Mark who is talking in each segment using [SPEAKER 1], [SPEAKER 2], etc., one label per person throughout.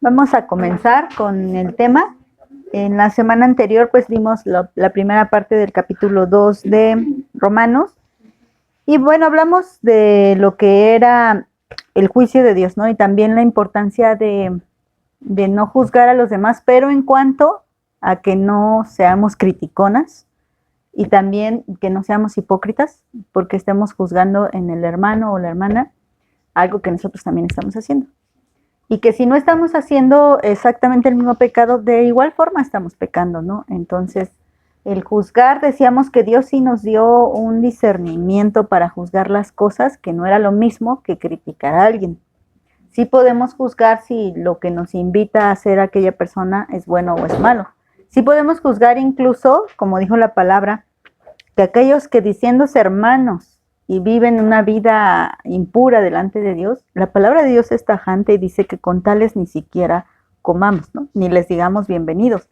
[SPEAKER 1] Vamos a comenzar con el tema. En la semana anterior pues vimos la primera parte del capítulo 2 de Romanos. Y bueno, hablamos de lo que era el juicio de Dios, ¿no? Y también la importancia de no juzgar a los demás, pero en cuanto a que no seamos criticonas y también que no seamos hipócritas, porque estemos juzgando en el hermano o la hermana algo que nosotros también estamos haciendo. Y que si no estamos haciendo exactamente el mismo pecado, de igual forma estamos pecando, ¿no? Entonces, el juzgar, decíamos que Dios sí nos dio un discernimiento para juzgar las cosas, que no era lo mismo que criticar a alguien. Sí podemos juzgar si lo que nos invita a hacer aquella persona es bueno o es malo. Sí podemos juzgar incluso, como dijo la palabra, que aquellos que diciéndose hermanos y viven una vida impura delante de Dios, la palabra de Dios es tajante y dice que con tales ni siquiera comamos, ¿no? Ni les digamos bienvenidos.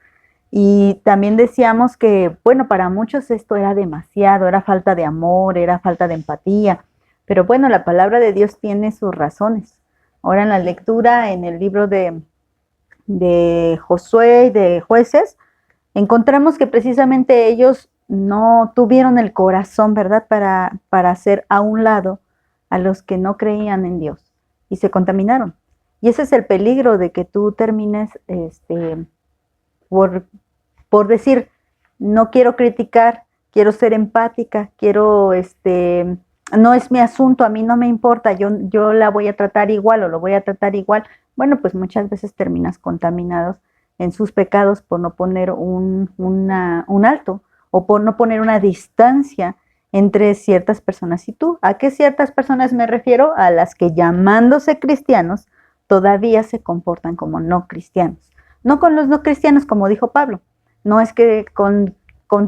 [SPEAKER 1] Y también decíamos que, bueno, para muchos esto era demasiado, era falta de amor, era falta de empatía, pero bueno, la palabra de Dios tiene sus razones. Ahora en la lectura, en el libro de Josué y de Jueces, encontramos que precisamente ellos no tuvieron el corazón, ¿verdad?, para hacer a un lado a los que no creían en Dios y se contaminaron. Y ese es el peligro de que tú termines por decir, no quiero criticar, quiero ser empática, quiero, no es mi asunto, a mí no me importa, yo la voy a tratar igual o lo voy a tratar igual. Bueno, pues muchas veces terminas contaminados en sus pecados por no poner un alto o por no poner una distancia entre ciertas personas y tú. ¿A qué ciertas personas me refiero? A las que llamándose cristianos todavía se comportan como no cristianos. No con los no cristianos, como dijo Pablo. No es que con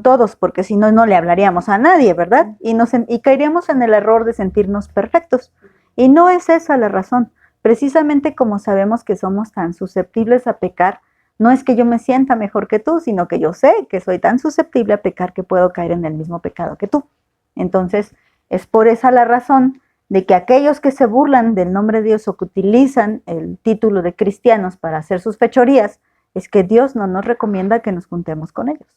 [SPEAKER 1] todos, porque si no, no le hablaríamos a nadie, ¿verdad? Y caeríamos en el error de sentirnos perfectos. Y no es esa la razón. Precisamente como sabemos que somos tan susceptibles a pecar, no es que yo me sienta mejor que tú, sino que yo sé que soy tan susceptible a pecar que puedo caer en el mismo pecado que tú. Entonces, es por esa la razón de que aquellos que se burlan del nombre de Dios o que utilizan el título de cristianos para hacer sus fechorías, es que Dios no nos recomienda que nos juntemos con ellos.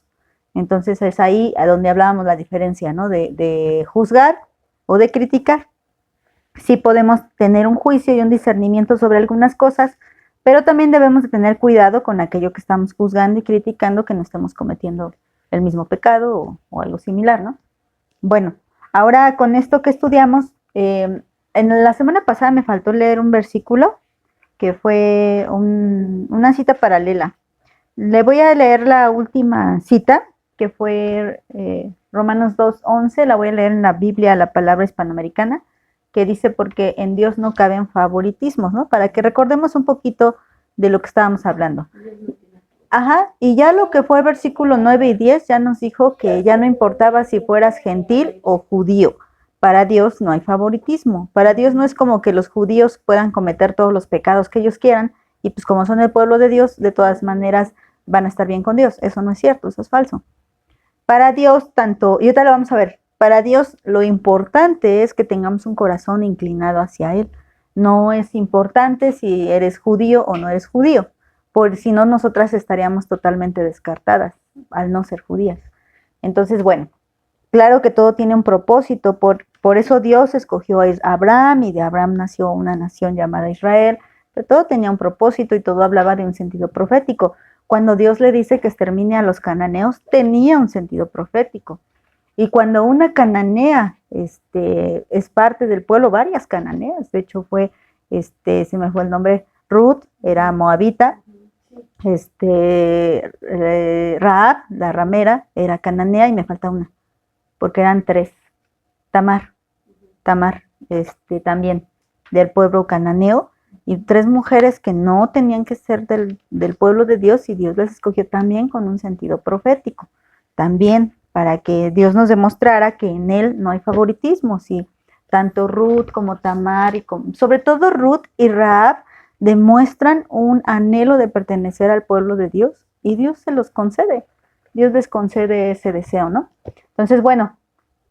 [SPEAKER 1] Entonces, es ahí a donde hablábamos la diferencia, ¿no? De juzgar o de criticar. Sí podemos tener un juicio y un discernimiento sobre algunas cosas, pero también debemos de tener cuidado con aquello que estamos juzgando y criticando, que no estemos cometiendo el mismo pecado o algo similar, ¿no? Bueno, ahora con esto que estudiamos, en la semana pasada me faltó leer un versículo que fue una cita paralela. Le voy a leer la última cita, que fue Romanos 2:11, la voy a leer en la Biblia, la palabra hispanoamericana, que dice, porque en Dios no caben favoritismos, ¿no? Para que recordemos un poquito de lo que estábamos hablando. Ajá, y ya lo que fue el versículo 9 y 10 ya nos dijo que ya no importaba si fueras gentil o judío. Para Dios no hay favoritismo. Para Dios no es como que los judíos puedan cometer todos los pecados que ellos quieran y pues como son el pueblo de Dios, de todas maneras van a estar bien con Dios. Eso no es cierto, eso es falso. Para Dios, tanto, y ahorita lo vamos a ver, para Dios lo importante es que tengamos un corazón inclinado hacia Él. No es importante si eres judío o no eres judío, por si no nosotras estaríamos totalmente descartadas al no ser judías. Entonces, bueno, claro que todo tiene un propósito, por eso Dios escogió a Abraham y de Abraham nació una nación llamada Israel, pero todo tenía un propósito y todo hablaba de un sentido profético. Cuando Dios le dice que extermine a los cananeos, tenía un sentido profético. Y cuando una cananea es parte del pueblo, varias cananeas, de hecho se me fue el nombre, Ruth era moabita, Rahab, la ramera, era cananea y me falta una, porque eran tres. Tamar, también del pueblo cananeo, y tres mujeres que no tenían que ser del pueblo de Dios, y Dios las escogió también con un sentido profético, también para que Dios nos demostrara que en Él no hay favoritismo, ¿sí? Tanto Ruth como Tamar, sobre todo Ruth y Rahab, demuestran un anhelo de pertenecer al pueblo de Dios, y Dios se los concede, Dios les concede ese deseo, ¿no? Entonces, bueno,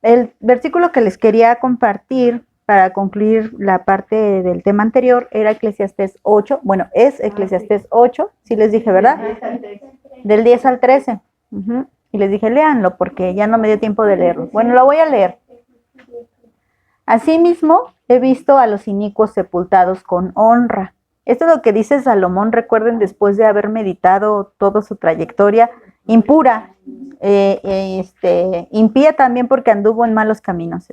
[SPEAKER 1] el versículo que les quería compartir para concluir la parte del tema anterior, era Eclesiastés 8, bueno, es Eclesiastés 8, sí les dije, ¿verdad? Del 10 al 13. Y les dije, léanlo, porque ya no me dio tiempo de leerlo. Bueno, lo voy a leer. Asimismo, he visto a los inicuos sepultados con honra. Esto es lo que dice Salomón, recuerden, después de haber meditado toda su trayectoria, impura, impía también porque anduvo en malos caminos,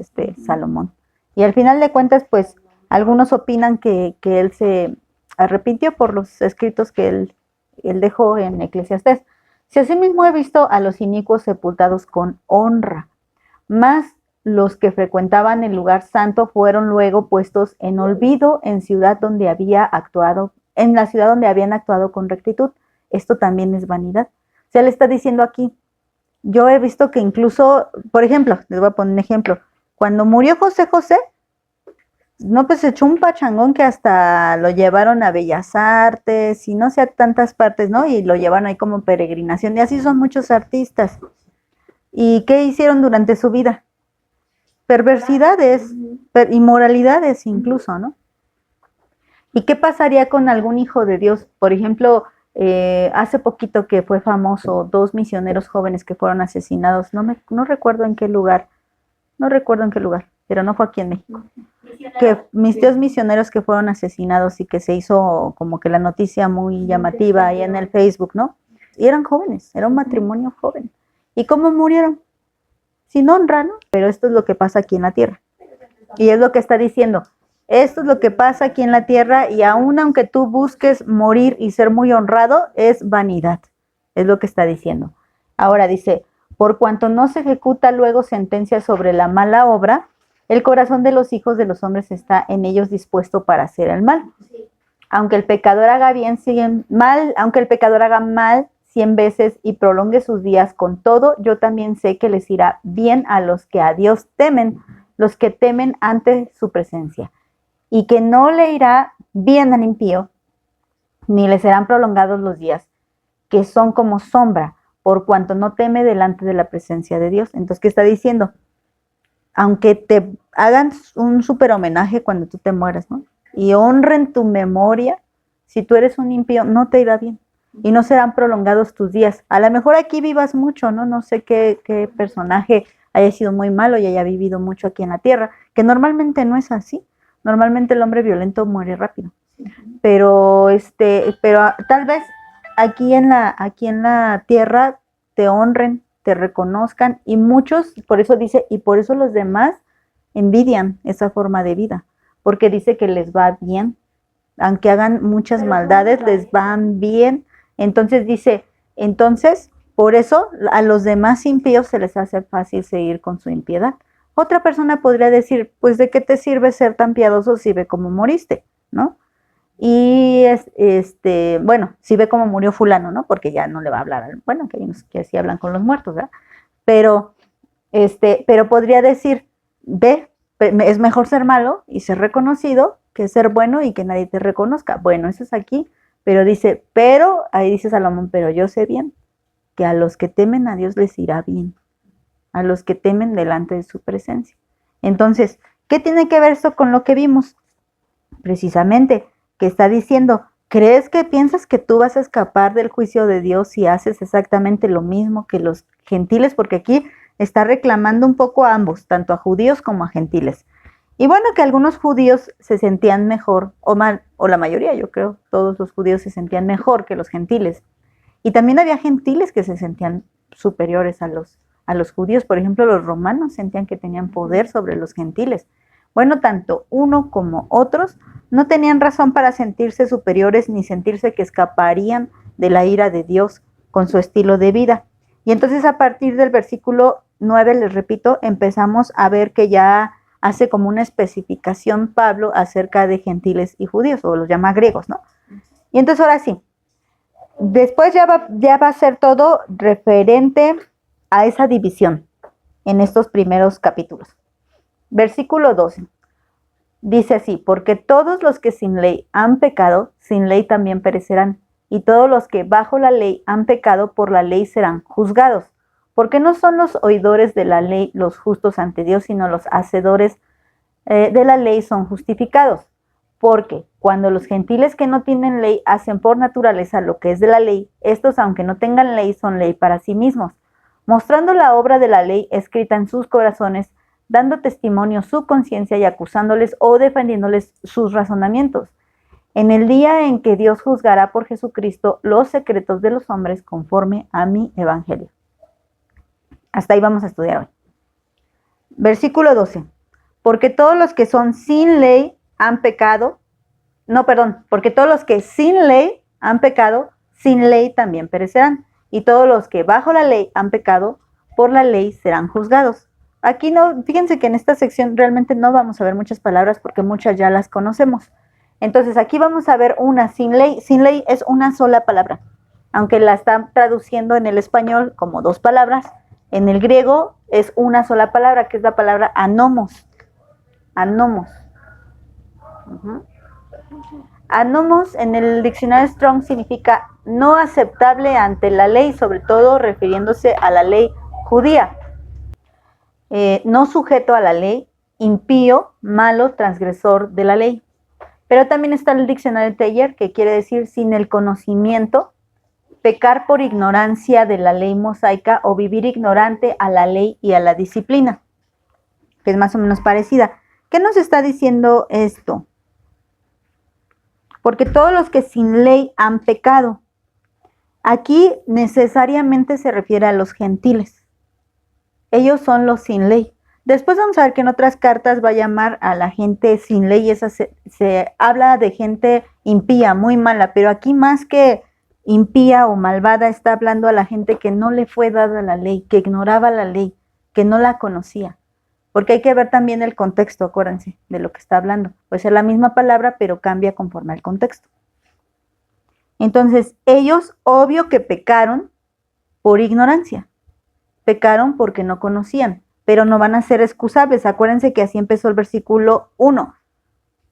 [SPEAKER 1] Salomón. Y al final de cuentas, pues, algunos opinan que él se arrepintió por los escritos que él dejó en Eclesiastés. Si asimismo he visto a los inicuos sepultados con honra, más los que frecuentaban el lugar santo fueron luego puestos en olvido en la ciudad donde habían actuado con rectitud. Esto también es vanidad. O sea, le está diciendo aquí, yo he visto que incluso, por ejemplo, les voy a poner un ejemplo, cuando murió José José, no, pues echó un pachangón que hasta lo llevaron a Bellas Artes y no sé a tantas partes, ¿no? Y lo llevaron ahí como peregrinación. Y así son muchos artistas. ¿Y qué hicieron durante su vida? Perversidades, inmoralidades incluso, ¿no? ¿Y qué pasaría con algún hijo de Dios? Por ejemplo, hace poquito que fue famoso, 2 misioneros jóvenes que fueron asesinados, no recuerdo en qué lugar, pero no fue aquí en México. Que mis tíos misioneros que fueron asesinados y que se hizo como que la noticia muy llamativa ahí en el Facebook, ¿no? Y eran jóvenes, era un matrimonio joven. ¿Y cómo murieron? Sin honra, ¿no? Pero esto es lo que pasa aquí en la tierra. Y es lo que está diciendo. Esto es lo que pasa aquí en la tierra y aun aunque tú busques morir y ser muy honrado, es vanidad. Es lo que está diciendo. Ahora dice, por cuanto no se ejecuta luego sentencia sobre la mala obra, el corazón de los hijos de los hombres está en ellos dispuesto para hacer el mal. Aunque el pecador haga mal 100 veces y prolongue sus días con todo, yo también sé que les irá bien a los que a Dios temen, los que temen ante su presencia, y que no le irá bien al impío, ni le serán prolongados los días, que son como sombra, por cuanto no teme delante de la presencia de Dios. Entonces, ¿qué está diciendo? Aunque te hagan un súper homenaje cuando tú te mueras, ¿no? Y honren tu memoria, si tú eres un impío, no te irá bien. Y no serán prolongados tus días. A lo mejor aquí vivas mucho, ¿no? No sé qué personaje haya sido muy malo y haya vivido mucho aquí en la tierra, que normalmente no es así. Normalmente el hombre violento muere rápido. Pero tal vez aquí en la tierra te honren, te reconozcan, y muchos, por eso dice, y por eso los demás envidian esa forma de vida, porque dice que les va bien, aunque hagan muchas maldades, les van bien. Entonces dice, por eso a los demás impíos se les hace fácil seguir con su impiedad. Otra persona podría decir, pues ¿de qué te sirve ser tan piadoso si ve cómo moriste, ¿no? Y bueno, si ve cómo murió fulano, ¿no? Porque ya no le va a hablar, bueno, que hay unos que así hablan con los muertos, ¿verdad? Pero podría decir, ve, es mejor ser malo y ser reconocido que ser bueno y que nadie te reconozca. Bueno, eso es aquí, pero ahí dice Salomón, pero yo sé bien que a los que temen a Dios les irá bien, a los que temen delante de su presencia. Entonces, ¿qué tiene que ver esto con lo que vimos? Precisamente, que está diciendo, piensas que tú vas a escapar del juicio de Dios si haces exactamente lo mismo que los gentiles? Porque aquí está reclamando un poco a ambos, tanto a judíos como a gentiles. Y bueno, que algunos judíos se sentían mejor, o la mayoría, yo creo, todos los judíos se sentían mejor que los gentiles. Y también había gentiles que se sentían superiores a los judíos. Por ejemplo, los romanos sentían que tenían poder sobre los gentiles. Bueno, tanto uno como otros no tenían razón para sentirse superiores ni sentirse que escaparían de la ira de Dios con su estilo de vida. Y entonces a partir del versículo 9, les repito, empezamos a ver que ya hace como una especificación Pablo acerca de gentiles y judíos, o los llama griegos, ¿no? Y entonces ahora sí, después ya va a ser todo referente a esa división en estos primeros capítulos. Versículo 12. Dice así, porque todos los que sin ley han pecado, sin ley también perecerán, y todos los que bajo la ley han pecado, por la ley serán juzgados. Porque no son los oidores de la ley los justos ante Dios, sino los hacedores de la ley son justificados, porque cuando los gentiles que no tienen ley hacen por naturaleza lo que es de la ley, estos, aunque no tengan ley, son ley para sí mismos, mostrando la obra de la ley escrita en sus corazones, dando testimonio su conciencia y acusándoles o defendiéndoles sus razonamientos. En el día en que Dios juzgará por Jesucristo los secretos de los hombres conforme a mi evangelio. Hasta ahí vamos a estudiar hoy. Versículo 12. Porque todos los que son sin ley han pecado, porque todos los que sin ley han pecado, sin ley también perecerán. Y todos los que bajo la ley han pecado, por la ley serán juzgados. Aquí no, fíjense que en esta sección realmente no vamos a ver muchas palabras porque muchas ya las conocemos. Entonces aquí vamos a ver una sin ley. Sin ley es una sola palabra, aunque la están traduciendo en el español como dos palabras. En el griego es una sola palabra, que es la palabra anomos. Anomos. Anomos en el diccionario Strong significa no aceptable ante la ley, sobre todo refiriéndose a la ley judía. No sujeto a la ley, impío, malo, transgresor de la ley. Pero también está el diccionario Teller, que quiere decir sin el conocimiento, pecar por ignorancia de la ley mosaica o vivir ignorante a la ley y a la disciplina, que es más o menos parecida. ¿Qué nos está diciendo esto? Porque todos los que sin ley han pecado. Aquí necesariamente se refiere a los gentiles. Ellos son los sin ley. Después vamos a ver que en otras cartas va a llamar a la gente sin ley. Esa se habla de gente impía, muy mala, pero aquí más que impía o malvada está hablando a la gente que no le fue dada la ley, que ignoraba la ley, que no la conocía. Porque hay que ver también el contexto, acuérdense, de lo que está hablando. Puede ser la misma palabra, pero cambia conforme al contexto. Entonces, ellos, obvio que pecaron por ignorancia. Pecaron porque no conocían, pero no van a ser excusables. Acuérdense que así empezó el versículo 1.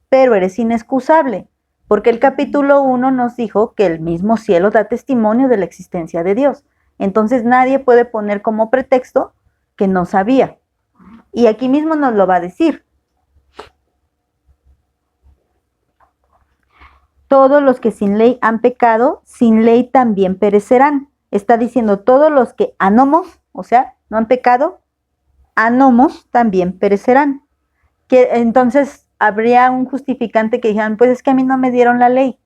[SPEAKER 1] Pero eres inexcusable, porque el capítulo 1 nos dijo que el mismo cielo da testimonio de la existencia de Dios. Entonces, nadie puede poner como pretexto que no sabía. Y aquí mismo nos lo va a decir. Todos los que sin ley han pecado, sin ley también perecerán. Está diciendo todos los que anomos, o sea, no han pecado, anomos también perecerán. Que entonces habría un justificante que dijeran, pues es que a mí no me dieron la ley.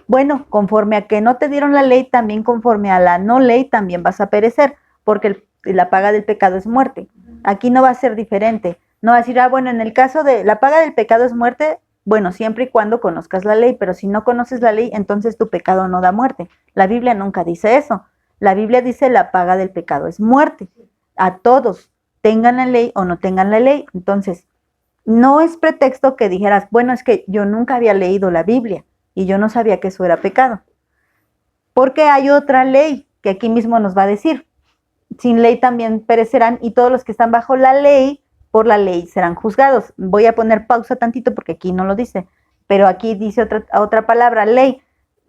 [SPEAKER 1] Bueno, conforme a que no te dieron la ley, también conforme a la no ley, también vas a perecer, porque la paga del pecado es muerte. Aquí no va a ser diferente. No va a decir, bueno, en el caso de la paga del pecado es muerte, bueno, siempre y cuando conozcas la ley, pero si no conoces la ley, entonces tu pecado no da muerte. La Biblia nunca dice eso. La Biblia dice la paga del pecado es muerte. A todos, tengan la ley o no tengan la ley. Entonces, no es pretexto que dijeras, bueno, es que yo nunca había leído la Biblia y yo no sabía que eso era pecado. Porque hay otra ley que aquí mismo nos va a decir. Sin ley también perecerán y todos los que están bajo la ley, por la ley serán juzgados. Voy a poner pausa tantito porque aquí no lo dice, pero aquí dice otra palabra, ley.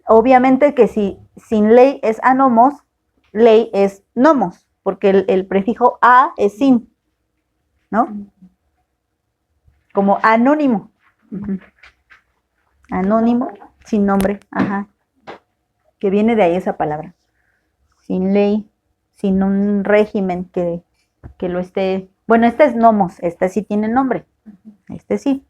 [SPEAKER 1] Obviamente que si sin ley es anomos, ley es nomos, porque el prefijo a es sin, ¿no? Como anónimo. Anónimo, sin nombre, ajá. Que viene de ahí esa palabra. Sin ley, sin un régimen que lo esté. Bueno, este es nomos, este sí tiene nombre, este sí.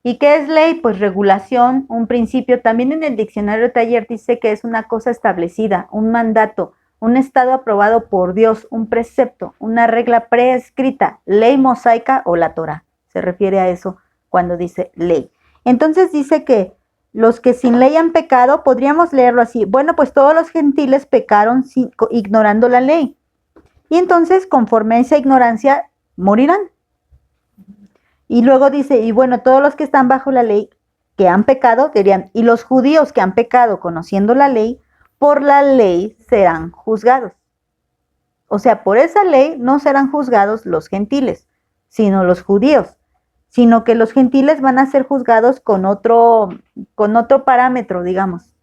[SPEAKER 1] ¿Y qué es ley? Pues regulación, un principio. También en el diccionario Teller dice que es una cosa establecida, un mandato, un estado aprobado por Dios, un precepto, una regla prescrita, ley mosaica o la Torah. Se refiere a eso cuando dice ley. Entonces dice que los que sin ley han pecado, podríamos leerlo así. Bueno, pues todos los gentiles pecaron ignorando la ley. Y entonces, conforme a esa ignorancia, morirán. Y luego dice, y bueno, todos los que están bajo la ley, que han pecado, dirían, y los judíos que han pecado conociendo la ley, por la ley serán juzgados. O sea, por esa ley no serán juzgados los gentiles, sino los judíos, sino que los gentiles van a ser juzgados con otro parámetro, digamos.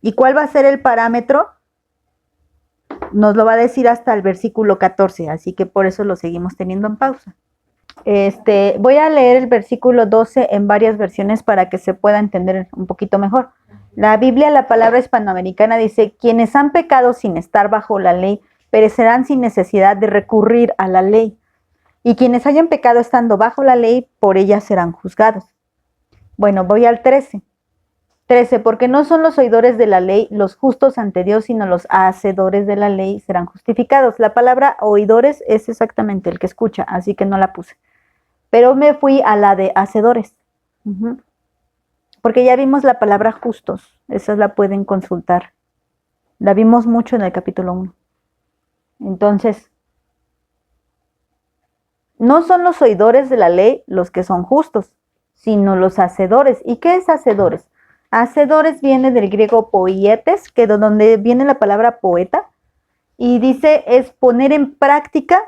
[SPEAKER 1] ¿Y cuál va a ser el parámetro? Nos lo va a decir hasta el versículo 14, así que por eso lo seguimos teniendo en pausa. Voy a leer el versículo 12 en varias versiones para que se pueda entender un poquito mejor. La Biblia, la palabra hispanoamericana dice, quienes han pecado sin estar bajo la ley, perecerán sin necesidad de recurrir a la ley. Y quienes hayan pecado estando bajo la ley, por ella serán juzgados. Bueno, voy al 13. 13, porque no son los oidores de la ley los justos ante Dios, sino los hacedores de la ley serán justificados. La palabra oidores es exactamente el que escucha, así que no la puse. Pero me fui a la de hacedores. Porque ya vimos la palabra justos, esa la pueden consultar. La vimos mucho en el capítulo 1. Entonces, no son los oidores de la ley los que son justos, sino los hacedores. ¿Y qué es hacedores? Hacedores viene del griego poietes, que de donde viene la palabra poeta, y dice es poner en práctica,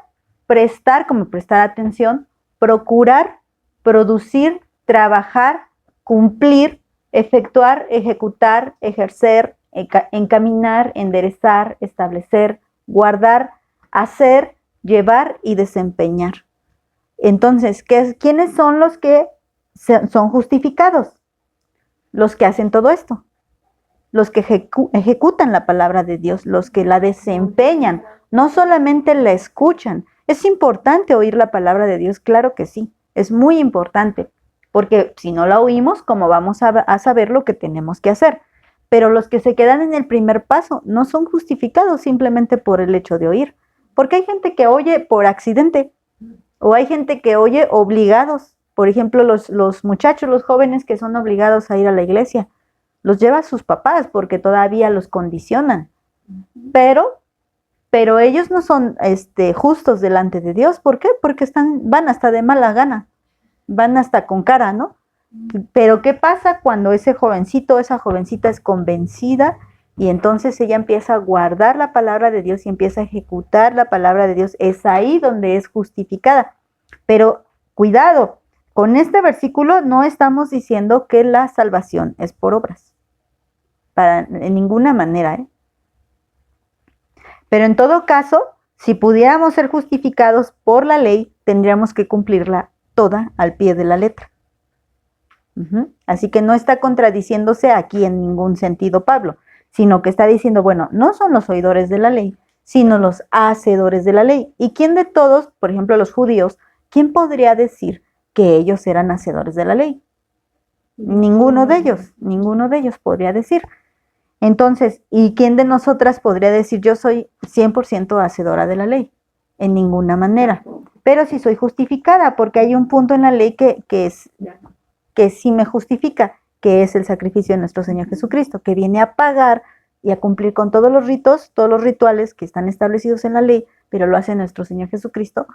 [SPEAKER 1] prestar, como prestar atención, procurar, producir, trabajar, cumplir, efectuar, ejecutar, ejercer, encaminar, enderezar, establecer, guardar, hacer, llevar y desempeñar. Entonces, ¿quiénes son los que son justificados? Los que hacen todo esto, los que ejecutan la palabra de Dios, los que la desempeñan, no solamente la escuchan. Es importante oír la palabra de Dios, claro que sí, es muy importante, porque si no la oímos, ¿cómo vamos a saber lo que tenemos que hacer? Pero los que se quedan en el primer paso no son justificados simplemente por el hecho de oír, porque hay gente que oye por accidente, o hay gente que oye obligados. Por ejemplo, los muchachos, los jóvenes que son obligados a ir a la iglesia, los lleva a sus papás porque todavía los condicionan. Pero ellos no son justos delante de Dios. ¿Por qué? Porque van hasta de mala gana, van hasta con cara, ¿no? Pero ¿qué pasa cuando ese jovencito, esa jovencita es convencida y entonces ella empieza a guardar la palabra de Dios y empieza a ejecutar la palabra de Dios? Es ahí donde es justificada. Pero cuidado, con este versículo no estamos diciendo que la salvación es por obras, en ninguna manera, ¿eh? Pero en todo caso, si pudiéramos ser justificados por la ley, tendríamos que cumplirla toda al pie de la letra. Así que no está contradiciéndose aquí en ningún sentido Pablo, sino que está diciendo, bueno, no son los oidores de la ley, sino los hacedores de la ley. ¿Y quién de todos, por ejemplo los judíos, quién podría decir que ellos eran hacedores de la ley? Ninguno de ellos podría decir. Entonces, ¿y quién de nosotras podría decir yo soy 100% hacedora de la ley? En ninguna manera. Pero sí soy justificada, porque hay un punto en la ley que sí me justifica, que es el sacrificio de nuestro Señor Jesucristo, que viene a pagar y a cumplir con todos los ritos, todos los rituales que están establecidos en la ley, pero lo hace nuestro Señor Jesucristo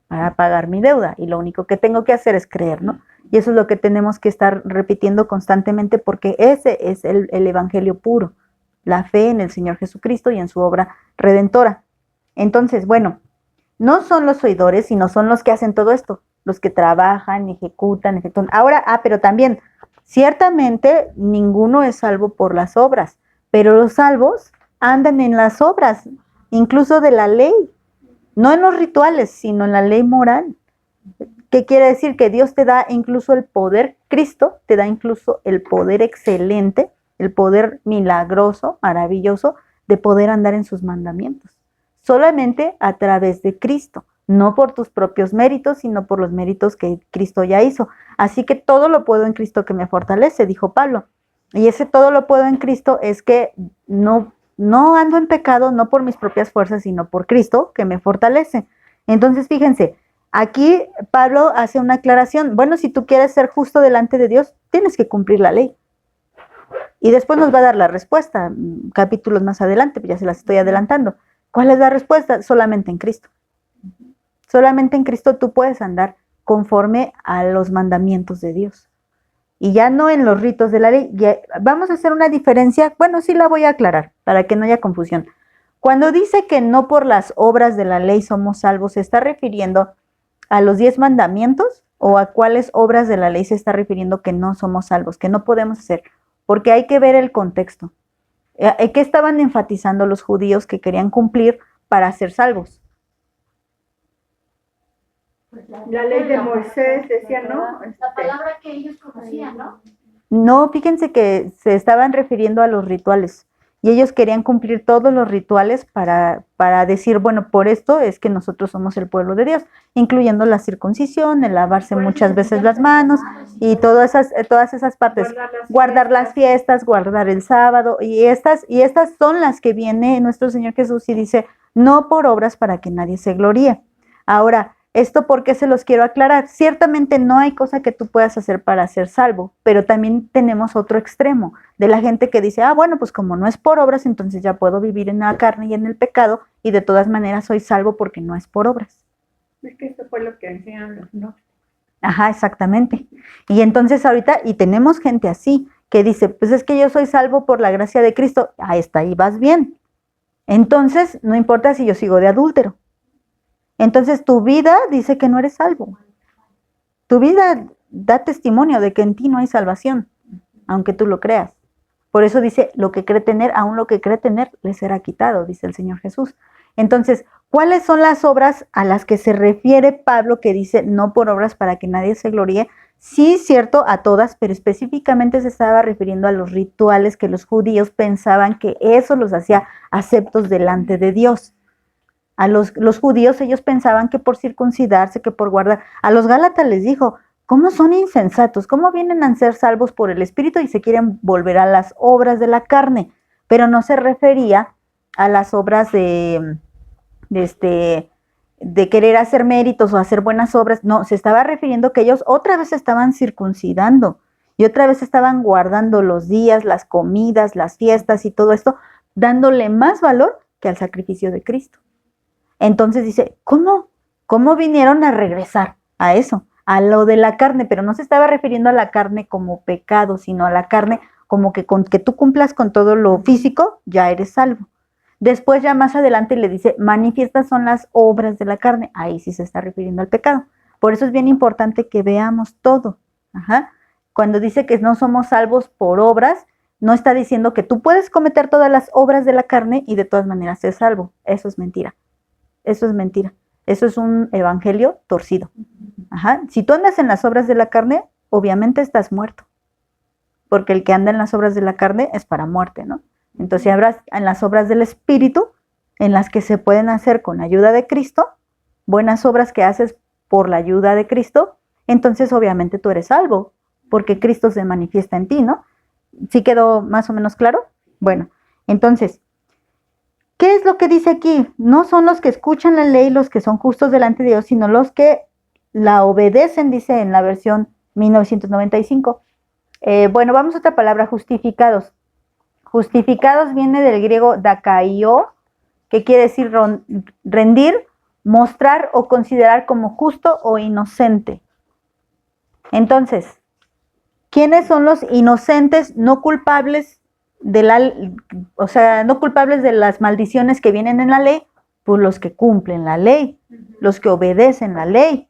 [SPEAKER 1] para pagar mi deuda. Y lo único que tengo que hacer es creer, ¿no? Y eso es lo que tenemos que estar repitiendo constantemente, porque ese es el evangelio puro, la fe en el Señor Jesucristo y en su obra redentora. Entonces, bueno, no son los oidores, sino son los que hacen todo esto, los que trabajan, ejecutan. Ahora, pero también, ciertamente ninguno es salvo por las obras, pero los salvos andan en las obras, incluso de la ley, no en los rituales, sino en la ley moral. ¿Qué quiere decir? Que Dios te da incluso el poder, Cristo te da incluso el poder excelente, el poder milagroso, maravilloso, de poder andar en sus mandamientos. Solamente a través de Cristo, no por tus propios méritos, sino por los méritos que Cristo ya hizo. Así que todo lo puedo en Cristo que me fortalece, dijo Pablo. Y ese todo lo puedo en Cristo es que no ando en pecado, no por mis propias fuerzas, sino por Cristo que me fortalece. Entonces, fíjense, aquí Pablo hace una aclaración. Bueno, si tú quieres ser justo delante de Dios, tienes que cumplir la ley. Y después nos va a dar la respuesta, capítulos más adelante, ya se las estoy adelantando. ¿Cuál es la respuesta? Solamente en Cristo. Solamente en Cristo tú puedes andar conforme a los mandamientos de Dios. Y ya no en los ritos de la ley. Ya, vamos a hacer una diferencia, bueno, sí la voy a aclarar, para que no haya confusión. Cuando dice que no por las obras de la ley somos salvos, ¿se está refiriendo a los 10 mandamientos o a cuáles obras de la ley se está refiriendo que no somos salvos, que no podemos hacer? Porque hay que ver el contexto. ¿Qué estaban enfatizando los judíos que querían cumplir para ser salvos? La ley de Moisés decía, ¿no?
[SPEAKER 2] La palabra que ellos conocían, ¿no?
[SPEAKER 1] No, fíjense que se estaban refiriendo a los rituales y ellos querían cumplir todos los rituales para decir, bueno, por esto es que nosotros somos el pueblo de Dios, incluyendo la circuncisión, el lavarse muchas veces las manos y todas esas partes, guardar las fiestas, guardar el sábado y estas son las que viene nuestro Señor Jesús y dice, no por obras para que nadie se gloríe. Ahora, esto porque se los quiero aclarar. Ciertamente no hay cosa que tú puedas hacer para ser salvo, pero también tenemos otro extremo de la gente que dice, bueno, pues como no es por obras, entonces ya puedo vivir en la carne y en el pecado y de todas maneras soy salvo porque no es por obras. Es que esto fue lo que enseñaron los no. Ajá, exactamente. Y entonces ahorita, y tenemos gente así, que dice, pues es que yo soy salvo por la gracia de Cristo. Ahí está, ahí vas bien. Entonces, no importa si yo sigo de adúltero. Entonces tu vida dice que no eres salvo. Tu vida da testimonio de que en ti no hay salvación, aunque tú lo creas. Por eso dice, lo que cree tener, aún lo que cree tener, le será quitado, dice el Señor Jesús. Entonces, ¿cuáles son las obras a las que se refiere Pablo que dice, no por obras para que nadie se gloríe? Sí, cierto, a todas, pero específicamente se estaba refiriendo a los rituales que los judíos pensaban que eso los hacía aceptos delante de Dios. A los judíos ellos pensaban que por circuncidarse, que por guardar. A los gálatas les dijo, ¿cómo son insensatos? ¿Cómo vienen a ser salvos por el Espíritu y se quieren volver a las obras de la carne? Pero no se refería a las obras de querer hacer méritos o hacer buenas obras. No, se estaba refiriendo que ellos otra vez estaban circuncidando y otra vez estaban guardando los días, las comidas, las fiestas y todo esto, dándole más valor que al sacrificio de Cristo. Entonces dice, ¿cómo vinieron a regresar a eso? A lo de la carne, pero no se estaba refiriendo a la carne como pecado, sino a la carne como que con que tú cumplas con todo lo físico, ya eres salvo. Después ya más adelante le dice, manifiestas son las obras de la carne. Ahí sí se está refiriendo al pecado. Por eso es bien importante que veamos todo. Ajá. Cuando dice que no somos salvos por obras, no está diciendo que tú puedes cometer todas las obras de la carne y de todas maneras ser salvo. Eso es mentira. Eso es mentira. Eso es un evangelio torcido. Ajá. Si tú andas en las obras de la carne, obviamente estás muerto. Porque el que anda en las obras de la carne es para muerte, ¿no? Entonces, si hablas en las obras del Espíritu, en las que se pueden hacer con ayuda de Cristo, buenas obras que haces por la ayuda de Cristo, entonces obviamente tú eres salvo, porque Cristo se manifiesta en ti, ¿no? ¿Sí quedó más o menos claro? Bueno, entonces, ¿qué es lo que dice aquí? No son los que escuchan la ley los que son justos delante de Dios, sino los que la obedecen, dice en la versión 1995. Bueno, vamos a otra palabra, justificados. Justificados viene del griego dakaio, que quiere decir rendir, mostrar o considerar como justo o inocente. Entonces, ¿quiénes son los inocentes no culpables no culpables de las maldiciones que vienen en la ley? Pues los que cumplen la ley, los que obedecen la ley.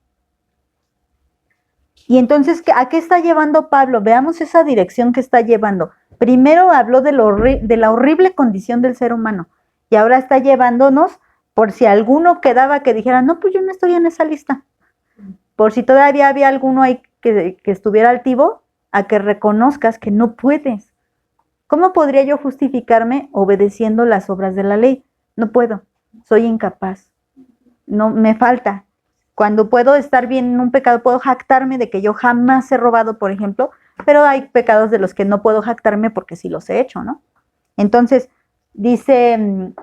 [SPEAKER 1] Y entonces, ¿a qué está llevando Pablo? Veamos esa dirección que está llevando. Primero habló de la horrible condición del ser humano y ahora está llevándonos, por si alguno quedaba que dijera, no, pues yo no estoy en esa lista. Por si todavía había alguno ahí que estuviera altivo, a que reconozcas que no puedes. ¿Cómo podría yo justificarme obedeciendo las obras de la ley? No puedo, soy incapaz, no me falta. Cuando puedo estar bien en un pecado, puedo jactarme de que yo jamás he robado, por ejemplo, pero hay pecados de los que no puedo jactarme porque sí los he hecho, ¿no? Entonces, dice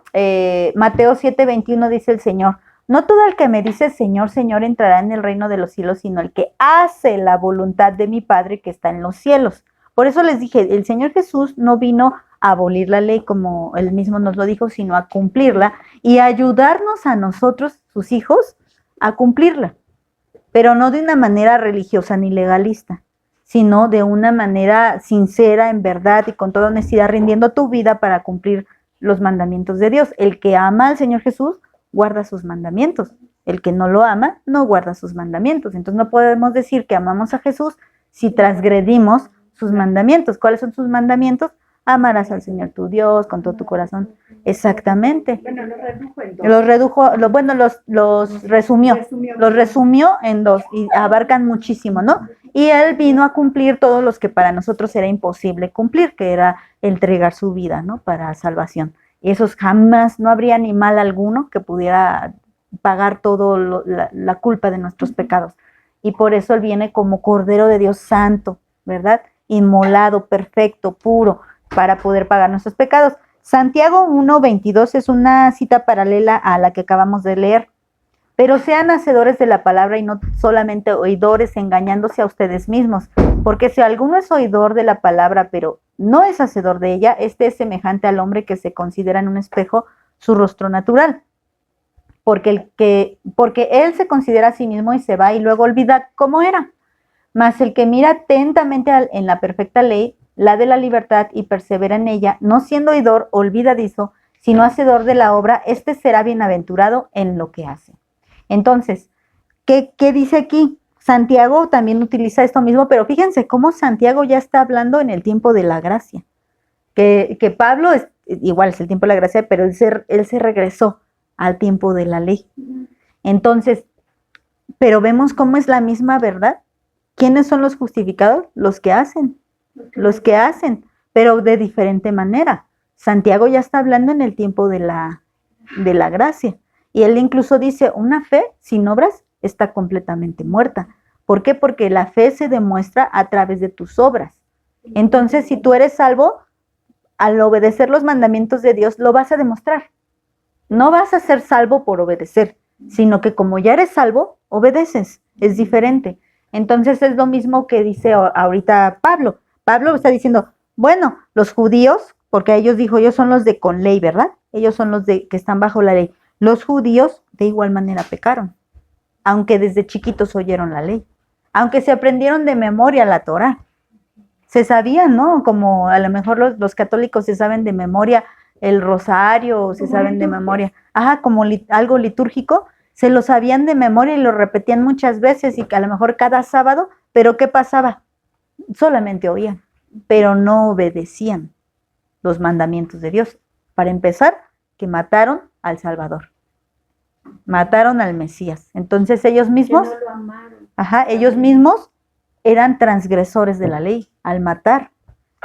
[SPEAKER 1] Mateo 7:21, dice el Señor, no todo el que me dice Señor, Señor entrará en el reino de los cielos, sino el que hace la voluntad de mi Padre que está en los cielos. Por eso les dije, el Señor Jesús no vino a abolir la ley como él mismo nos lo dijo, sino a cumplirla y a ayudarnos a nosotros, sus hijos, a cumplirla, pero no de una manera religiosa ni legalista, sino de una manera sincera, en verdad y con toda honestidad, rindiendo tu vida para cumplir los mandamientos de Dios. El que ama al Señor Jesús guarda sus mandamientos. El que no lo ama no guarda sus mandamientos. Entonces no podemos decir que amamos a Jesús si transgredimos sus mandamientos. ¿Cuáles son sus mandamientos? Amarás al Señor tu Dios con todo tu corazón. Exactamente.
[SPEAKER 3] Bueno, lo redujo en dos.
[SPEAKER 1] Los redujo, los resumió. Los resumió en dos y abarcan muchísimo, ¿no? Y él vino a cumplir todos los que para nosotros era imposible cumplir, que era entregar su vida, ¿no? Para salvación. Y esos jamás, no habría animal alguno que pudiera pagar todo la culpa de nuestros pecados. Y por eso él viene como Cordero de Dios Santo, ¿verdad? Inmolado, perfecto, puro, para poder pagar nuestros pecados. Santiago 1:22 es una cita paralela a la que acabamos de leer. Pero sean hacedores de la palabra y no solamente oidores, engañándose a ustedes mismos. Porque si alguno es oidor de la palabra, pero no es hacedor de ella, este es semejante al hombre que se considera en un espejo su rostro natural. Porque él se considera a sí mismo y se va y luego olvida cómo era. Mas el que mira atentamente en la perfecta ley, la de la libertad, y persevera en ella, no siendo oidor olvidadizo, sino hacedor de la obra, este será bienaventurado en lo que hace. Entonces, ¿qué dice aquí? Santiago también utiliza esto mismo, pero fíjense cómo Santiago ya está hablando en el tiempo de la gracia. Que Pablo, igual es el tiempo de la gracia, pero él se regresó al tiempo de la ley. Entonces, pero vemos cómo es la misma verdad. ¿Quiénes son los justificados? Los que hacen, pero de diferente manera. Santiago ya está hablando en el tiempo de la gracia. Y él incluso dice, una fe sin obras está completamente muerta. ¿Por qué? Porque la fe se demuestra a través de tus obras. Entonces, si tú eres salvo, al obedecer los mandamientos de Dios, lo vas a demostrar. No vas a ser salvo por obedecer, sino que como ya eres salvo, obedeces. Es diferente. Entonces, es lo mismo que dice ahorita Pablo. Pablo está diciendo, bueno, los judíos, porque ellos dijo, ellos son los de con ley, ¿verdad? Ellos son los que están bajo la ley. Los judíos de igual manera pecaron, aunque desde chiquitos oyeron la ley, aunque se aprendieron de memoria la Torá. Se sabían, ¿no? Como a lo mejor los católicos se saben de memoria el rosario, se saben de memoria, como algo litúrgico, se lo sabían de memoria y lo repetían muchas veces y a lo mejor cada sábado, pero ¿qué pasaba? Solamente oían, pero no obedecían los mandamientos de Dios. Para empezar, que mataron al Salvador, mataron al Mesías. Entonces ellos mismos,
[SPEAKER 3] que no lo amaron.
[SPEAKER 1] Ellos mismos eran transgresores de la ley al matar.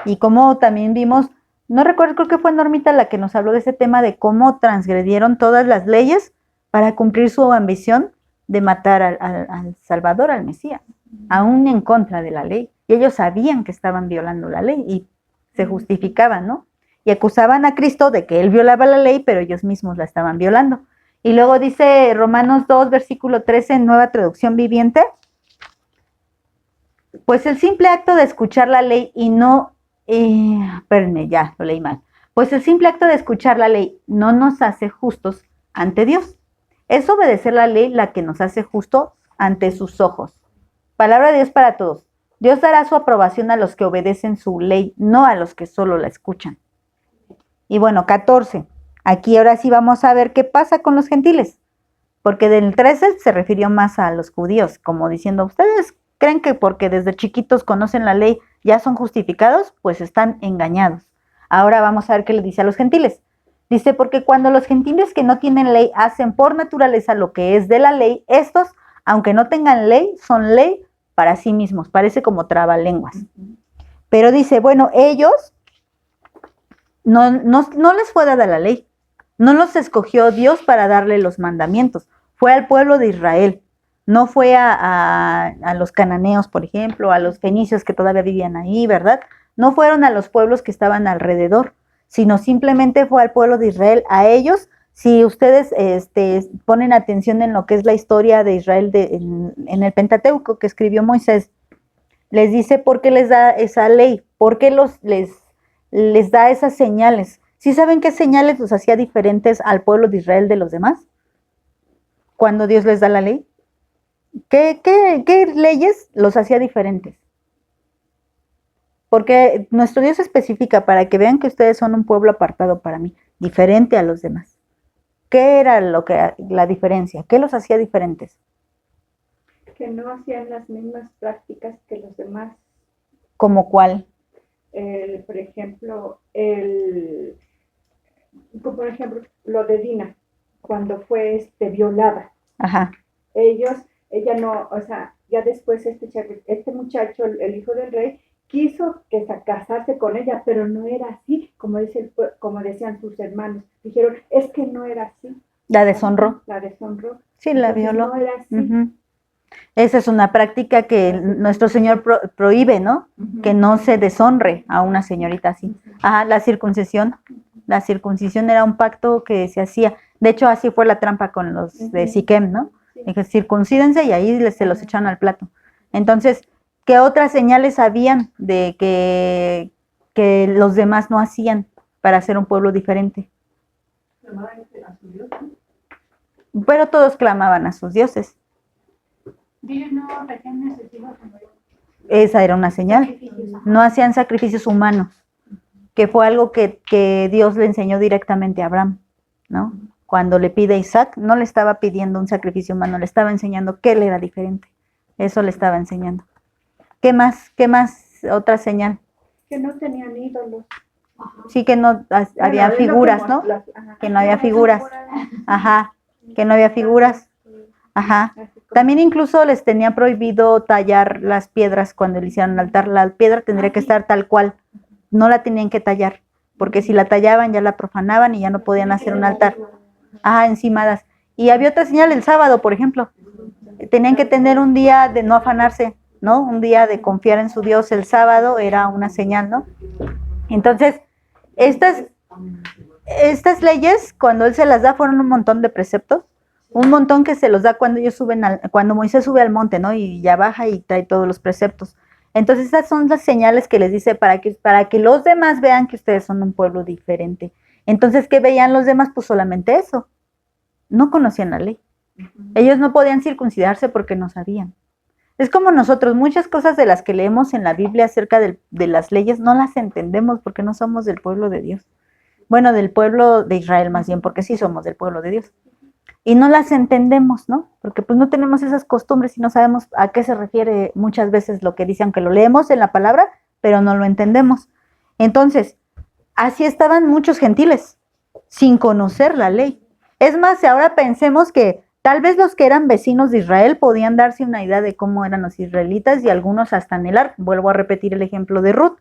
[SPEAKER 1] Y como también vimos, no recuerdo, creo que fue Normita la que nos habló de ese tema de cómo transgredieron todas las leyes para cumplir su ambición de matar al Salvador, al Mesías, aún en contra de la ley. Y ellos sabían que estaban violando la ley y se justificaban, ¿no? Y acusaban a Cristo de que él violaba la ley, pero ellos mismos la estaban violando. Y luego dice Romanos 2, versículo 13, en Nueva Traducción Viviente, pues el simple acto de escuchar la ley y no, espérenme, ya lo leí mal. Pues el simple acto de escuchar la ley no nos hace justos ante Dios. Es obedecer la ley la que nos hace justos ante sus ojos. Palabra de Dios para todos. Dios dará su aprobación a los que obedecen su ley, no a los que solo la escuchan. Y bueno, 14. Aquí ahora sí vamos a ver qué pasa con los gentiles. Porque del 13 se refirió más a los judíos, como diciendo, ¿ustedes creen que porque desde chiquitos conocen la ley ya son justificados? Pues están engañados. Ahora vamos a ver qué le dice a los gentiles. Dice, porque cuando los gentiles que no tienen ley hacen por naturaleza lo que es de la ley, estos, aunque no tengan ley, son ley para sí mismos. Parece como trabalenguas. Pero dice, bueno, ellos no les fue dada la ley. No los escogió Dios para darle los mandamientos. Fue al pueblo de Israel. No fue a los cananeos, por ejemplo, a los fenicios que todavía vivían ahí, ¿verdad? No fueron a los pueblos que estaban alrededor, sino simplemente fue al pueblo de Israel. A ellos, si ustedes ponen atención en lo que es la historia de Israel en el Pentateuco que escribió Moisés, les dice por qué les da esa ley, por qué les da esas señales. ¿Sí saben qué señales los hacía diferentes al pueblo de Israel de los demás? Cuando Dios les da la ley. ¿Qué leyes los hacía diferentes? Porque nuestro Dios especifica para que vean que ustedes son un pueblo apartado para mí, diferente a los demás. ¿Qué era la diferencia? ¿Qué los hacía diferentes?
[SPEAKER 3] Que no hacían las mismas prácticas que los demás.
[SPEAKER 1] ¿Como cuál?
[SPEAKER 3] por ejemplo, por ejemplo, lo de Dina, cuando fue violada.
[SPEAKER 1] Ajá.
[SPEAKER 3] Ella no, o sea, ya después este muchacho, el hijo del rey, quiso casarse con ella, pero no era así, como decían sus hermanos. Dijeron, es que no era así.
[SPEAKER 1] La deshonró.
[SPEAKER 3] La deshonró.
[SPEAKER 1] Sí, la violó.
[SPEAKER 3] No era así.
[SPEAKER 1] Uh-huh. Esa es una práctica que nuestro Señor prohíbe, ¿no? Uh-huh. Que no se deshonre a una señorita así. Ajá, la circuncisión. La circuncisión era un pacto que se hacía. De hecho, así fue la trampa con los de Siquem, ¿no? Dije, circuncídense y ahí se los echaron al plato. Entonces, ¿qué otras señales habían de que los demás no hacían para ser un pueblo diferente? Pero todos clamaban a sus dioses. Esa era una señal. No hacían sacrificios humanos, que fue algo que Dios le enseñó directamente a Abraham, ¿no? Cuando le pide a Isaac, no le estaba pidiendo un sacrificio humano, le estaba enseñando que él era diferente. Eso le estaba enseñando. ¿Qué más? Otra señal.
[SPEAKER 3] Que no tenían ídolos.
[SPEAKER 1] Sí, que no había figuras, ¿no? Que no había figuras. Ajá. Que no había figuras. Ajá. También incluso les tenía prohibido tallar las piedras cuando le hicieron el altar. La piedra tendría que estar tal cual. No la tenían que tallar, porque si la tallaban ya la profanaban y ya no podían hacer un altar. Encimadas. Y había otra señal el sábado, por ejemplo. Tenían que tener un día de no afanarse, ¿no? Un día de confiar en su Dios. El sábado era una señal, ¿no? Entonces, estas leyes, cuando él se las da, fueron un montón de preceptos. Un montón que se los da cuando cuando Moisés sube al monte, ¿no? Y ya baja y trae todos los preceptos. Entonces, esas son las señales que les dice para que los demás vean que ustedes son un pueblo diferente. Entonces, ¿qué veían los demás? Pues solamente eso. No conocían la ley. Ellos no podían circuncidarse porque no sabían. Es como nosotros, muchas cosas de las que leemos en la Biblia acerca de las leyes no las entendemos porque no somos del pueblo de Dios. Bueno, del pueblo de Israel más bien, porque sí somos del pueblo de Dios. Y no las entendemos, ¿no? Porque pues no tenemos esas costumbres y no sabemos a qué se refiere muchas veces lo que dice, aunque lo leemos en la palabra, pero no lo entendemos. Entonces, así estaban muchos gentiles, sin conocer la ley. Es más, si ahora pensemos que tal vez los que eran vecinos de Israel podían darse una idea de cómo eran los israelitas y algunos hasta anhelar. Vuelvo a repetir el ejemplo de Ruth.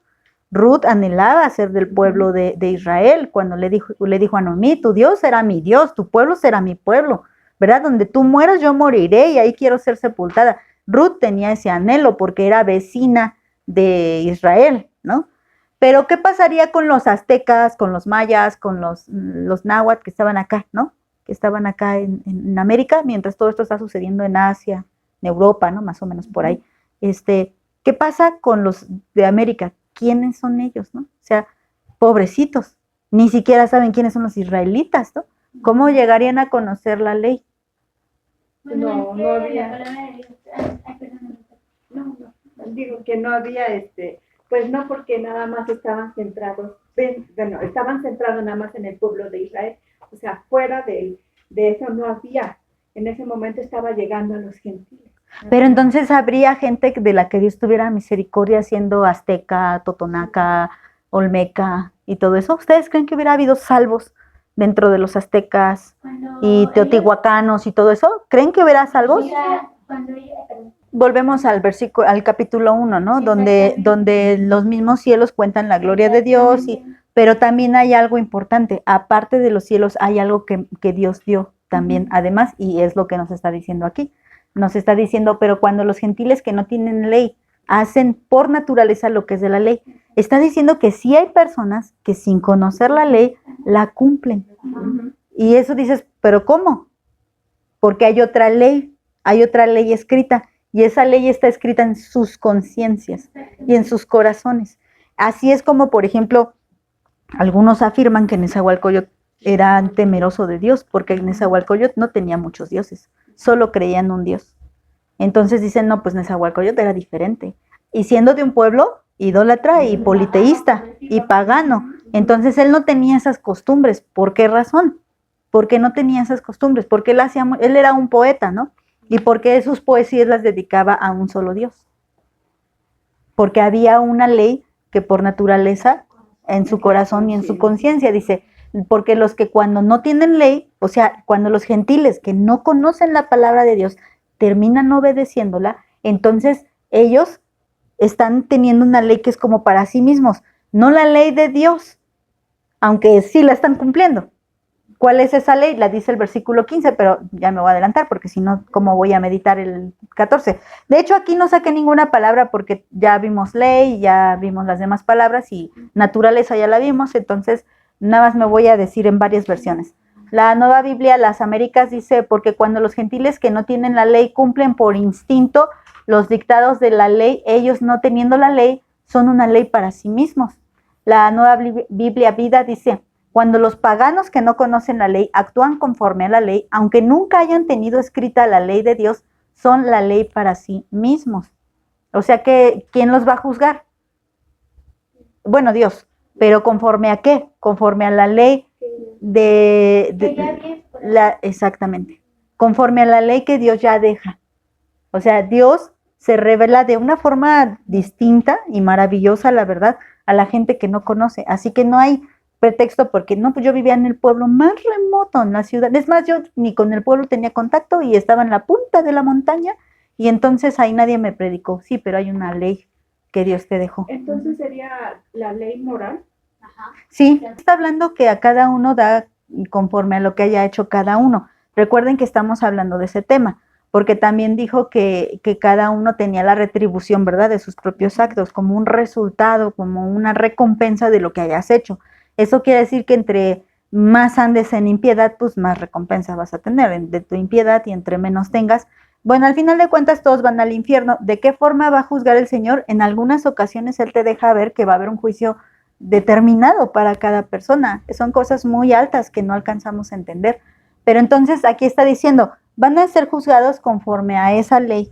[SPEAKER 1] Ruth anhelaba ser del pueblo de Israel cuando le dijo a Noemí, tu Dios será mi Dios, tu pueblo será mi pueblo, ¿verdad? Donde tú mueras yo moriré y ahí quiero ser sepultada. Ruth tenía ese anhelo porque era vecina de Israel, ¿no? Pero ¿qué pasaría con los aztecas, con los mayas, con los náhuatl que estaban acá, ¿no? Que estaban acá en América, mientras todo esto está sucediendo en Asia, en Europa, ¿no? Más o menos por ahí. ¿Qué pasa con los de América? ¿Quiénes son ellos, no? O sea, pobrecitos, ni siquiera saben quiénes son los israelitas, ¿no? ¿Cómo llegarían a conocer la ley?
[SPEAKER 3] No había. No, digo que no había, pues no, porque nada más estaban centrados, estaban centrados nada más en el pueblo de Israel, o sea, fuera de eso no había. En ese momento estaba llegando a los gentiles.
[SPEAKER 1] Pero entonces habría gente de la que Dios tuviera misericordia siendo azteca, totonaca, olmeca y todo eso. ¿Ustedes creen que hubiera habido salvos dentro de los aztecas y teotihuacanos y todo eso? ¿Creen que hubiera salvos? Volvemos al capítulo 1, ¿no? Sí, donde los mismos cielos cuentan la gloria de Dios, pero también hay algo importante. Aparte de los cielos hay algo que Dios dio también, además, y es lo que nos está diciendo aquí. Nos está diciendo, pero cuando los gentiles que no tienen ley hacen por naturaleza lo que es de la ley, está diciendo que sí hay personas que sin conocer la ley la cumplen. Y eso dices, ¿pero cómo? Porque hay otra ley escrita, y esa ley está escrita en sus conciencias y en sus corazones. Así es como, por ejemplo, algunos afirman que Nezahualcóyotl era temeroso de Dios, porque Nezahualcóyotl no tenía muchos dioses, solo creía en un Dios. Entonces dicen, no, pues Nezahualcóyotl era diferente. Y siendo de un pueblo idólatra y politeísta y pagano, entonces él no tenía esas costumbres. ¿Por qué razón? Porque no tenía esas costumbres, porque él era un poeta, ¿no? Y porque sus poesías las dedicaba a un solo Dios. Porque había una ley que por naturaleza en su corazón y en su conciencia. Dice, porque los que cuando no tienen ley, o sea, cuando los gentiles que no conocen la palabra de Dios terminan obedeciéndola, entonces ellos están teniendo una ley que es como para sí mismos, no la ley de Dios, aunque sí la están cumpliendo. ¿Cuál es esa ley? La dice el versículo 15, pero ya me voy a adelantar porque si no, ¿cómo voy a meditar el 14? De hecho, aquí no saqué ninguna palabra porque ya vimos ley, ya vimos las demás palabras y naturaleza ya la vimos, entonces nada más me voy a decir en varias versiones. La Nueva Biblia, las Américas, dice, porque cuando los gentiles que no tienen la ley cumplen por instinto los dictados de la ley, ellos no teniendo la ley, son una ley para sí mismos. La Nueva Biblia Vida dice, cuando los paganos que no conocen la ley actúan conforme a la ley, aunque nunca hayan tenido escrita la ley de Dios, son la ley para sí mismos. O sea que, ¿quién los va a juzgar? Bueno, Dios. ¿Pero conforme a qué? Conforme a la ley exactamente. Conforme a la ley que Dios ya deja. O sea, Dios se revela de una forma distinta y maravillosa, la verdad, a la gente que no conoce. Así que no hay pretexto porque no, pues yo vivía en el pueblo más remoto, en la ciudad. Es más, yo ni con el pueblo tenía contacto y estaba en la punta de la montaña y entonces ahí nadie me predicó. Sí, pero hay una ley que Dios te dejó.
[SPEAKER 3] Entonces sería la ley moral.
[SPEAKER 2] Ajá.
[SPEAKER 1] Sí, está hablando que a cada uno da conforme a lo que haya hecho cada uno. Recuerden que estamos hablando de ese tema, porque también dijo que cada uno tenía la retribución, ¿verdad?, de sus propios actos, como un resultado, como una recompensa de lo que hayas hecho. Eso quiere decir que entre más andes en impiedad, pues más recompensa vas a tener de tu impiedad, y entre menos tengas, bueno, al final de cuentas todos van al infierno. ¿De qué forma va a juzgar el Señor? En algunas ocasiones Él te deja ver que va a haber un juicio determinado para cada persona. Son cosas muy altas que no alcanzamos a entender. Pero entonces aquí está diciendo, van a ser juzgados conforme a esa ley,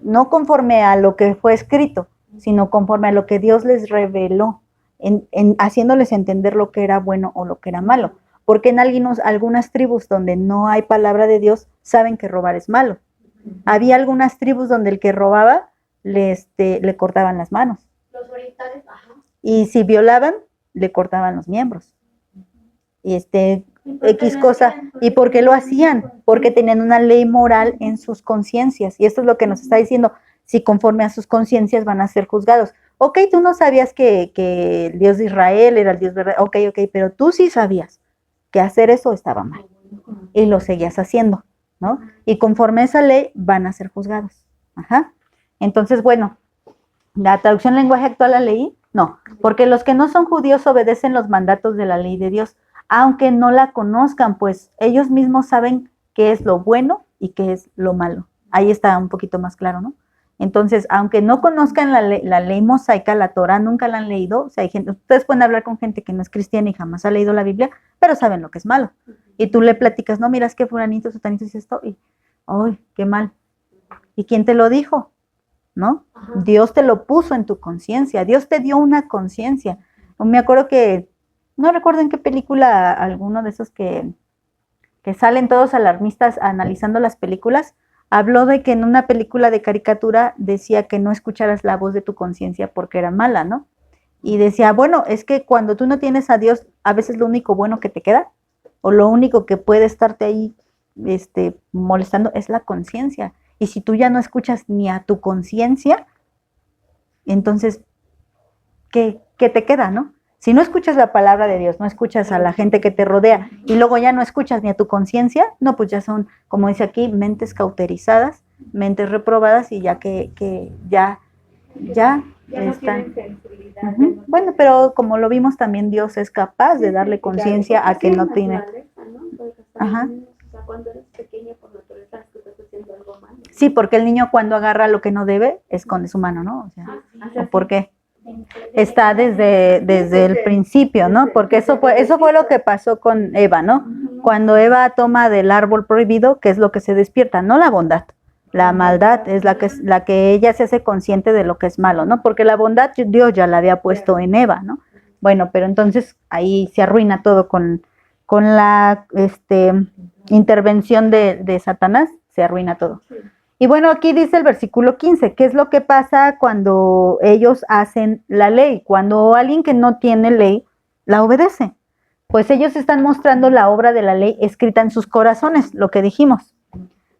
[SPEAKER 1] no conforme a lo que fue escrito, sino conforme a lo que Dios les reveló, haciéndoles entender lo que era bueno o lo que era malo. Porque en algunas tribus donde no hay palabra de Dios, saben que robar es malo. Había algunas tribus donde el que robaba le cortaban las manos.
[SPEAKER 2] Los orientales, ajá.
[SPEAKER 1] Y si violaban, le cortaban los miembros. Y X cosa. ¿Y por qué lo hacían? Porque tenían una ley moral en sus conciencias. Y esto es lo que nos está diciendo. Si conforme a sus conciencias van a ser juzgados. Ok, tú no sabías que el Dios de Israel era el Dios verdadero. Ok, pero tú sí sabías que hacer eso estaba mal. Y lo seguías haciendo, ¿no? Y conforme a esa ley van a ser juzgados. Ajá. Entonces, bueno, la traducción lenguaje actual la leí. No, porque los que no son judíos obedecen los mandatos de la ley de Dios, aunque no la conozcan, pues ellos mismos saben qué es lo bueno y qué es lo malo. Ahí está un poquito más claro, ¿no? Entonces, aunque no conozcan la ley mosaica, la Torah, nunca la han leído, o sea, hay gente, ustedes pueden hablar con gente que no es cristiana y jamás ha leído la Biblia, pero saben lo que es malo. Y tú le platicas, no, mira, es que fulanito, sutanito dice esto, y, ¡ay, qué mal! ¿Y quién te lo dijo? ¿No? Ajá. Dios te lo puso en tu conciencia, Dios te dio una conciencia. Me acuerdo que, no recuerdo en qué película, alguno de esos que salen todos alarmistas analizando las películas, habló de que en una película de caricatura decía que no escucharas la voz de tu conciencia porque era mala, ¿no? Y decía, bueno, es que cuando tú no tienes a Dios, a veces lo único bueno que te queda, o lo único que puede estarte ahí molestando es la conciencia. Y si tú ya no escuchas ni a tu conciencia, entonces, ¿qué te queda, no? Si no escuchas la palabra de Dios, no escuchas a la gente que te rodea y luego ya no escuchas ni a tu conciencia, no, pues ya son, como dice aquí, mentes cauterizadas, mentes reprobadas y ya ya
[SPEAKER 3] no
[SPEAKER 1] están.
[SPEAKER 3] tienen sensibilidad.
[SPEAKER 1] Uh-huh. Bueno, pero como lo vimos también, Dios es capaz de darle conciencia a que no tiene. Ajá.
[SPEAKER 2] Cuando eres pequeña por naturaleza que estás haciendo algo malo.
[SPEAKER 1] Sí, porque el niño cuando agarra lo que no debe, esconde su mano, ¿no? O sea, ¿o por qué? Está desde el principio, ¿no? Porque eso fue lo que pasó con Eva, ¿no? Cuando Eva toma del árbol prohibido, ¿qué es lo que se despierta? No la bondad, la maldad es la que ella se hace consciente de lo que es malo, ¿no? Porque la bondad Dios ya la había puesto en Eva, ¿no? Bueno, pero entonces ahí se arruina todo con la intervención de Satanás, se arruina todo. Y bueno, aquí dice el versículo 15, ¿qué es lo que pasa cuando ellos hacen la ley? Cuando alguien que no tiene ley la obedece. Pues ellos están mostrando la obra de la ley escrita en sus corazones, lo que dijimos,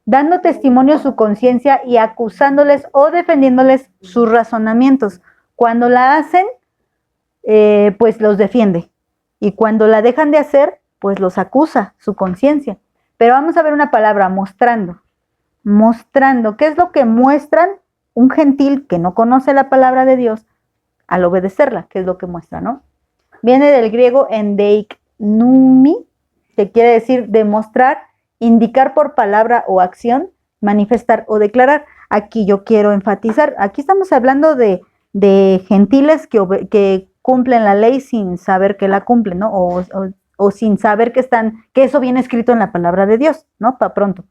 [SPEAKER 1] dando testimonio su conciencia y acusándoles o defendiéndoles sus razonamientos. Cuando la hacen, pues los defiende. Y cuando la dejan de hacer, pues los acusa su conciencia. Pero vamos a ver una palabra, mostrando. Mostrando. ¿Qué es lo que muestran un gentil que no conoce la palabra de Dios al obedecerla? ¿Qué es lo que muestra, no? Viene del griego endeiknumi, que quiere decir demostrar, indicar por palabra o acción, manifestar o declarar. Aquí yo quiero enfatizar, aquí estamos hablando de gentiles que cumplen la ley sin saber que la cumplen, ¿no? O sin saber que eso viene escrito en la palabra de Dios, ¿no? Para pronto.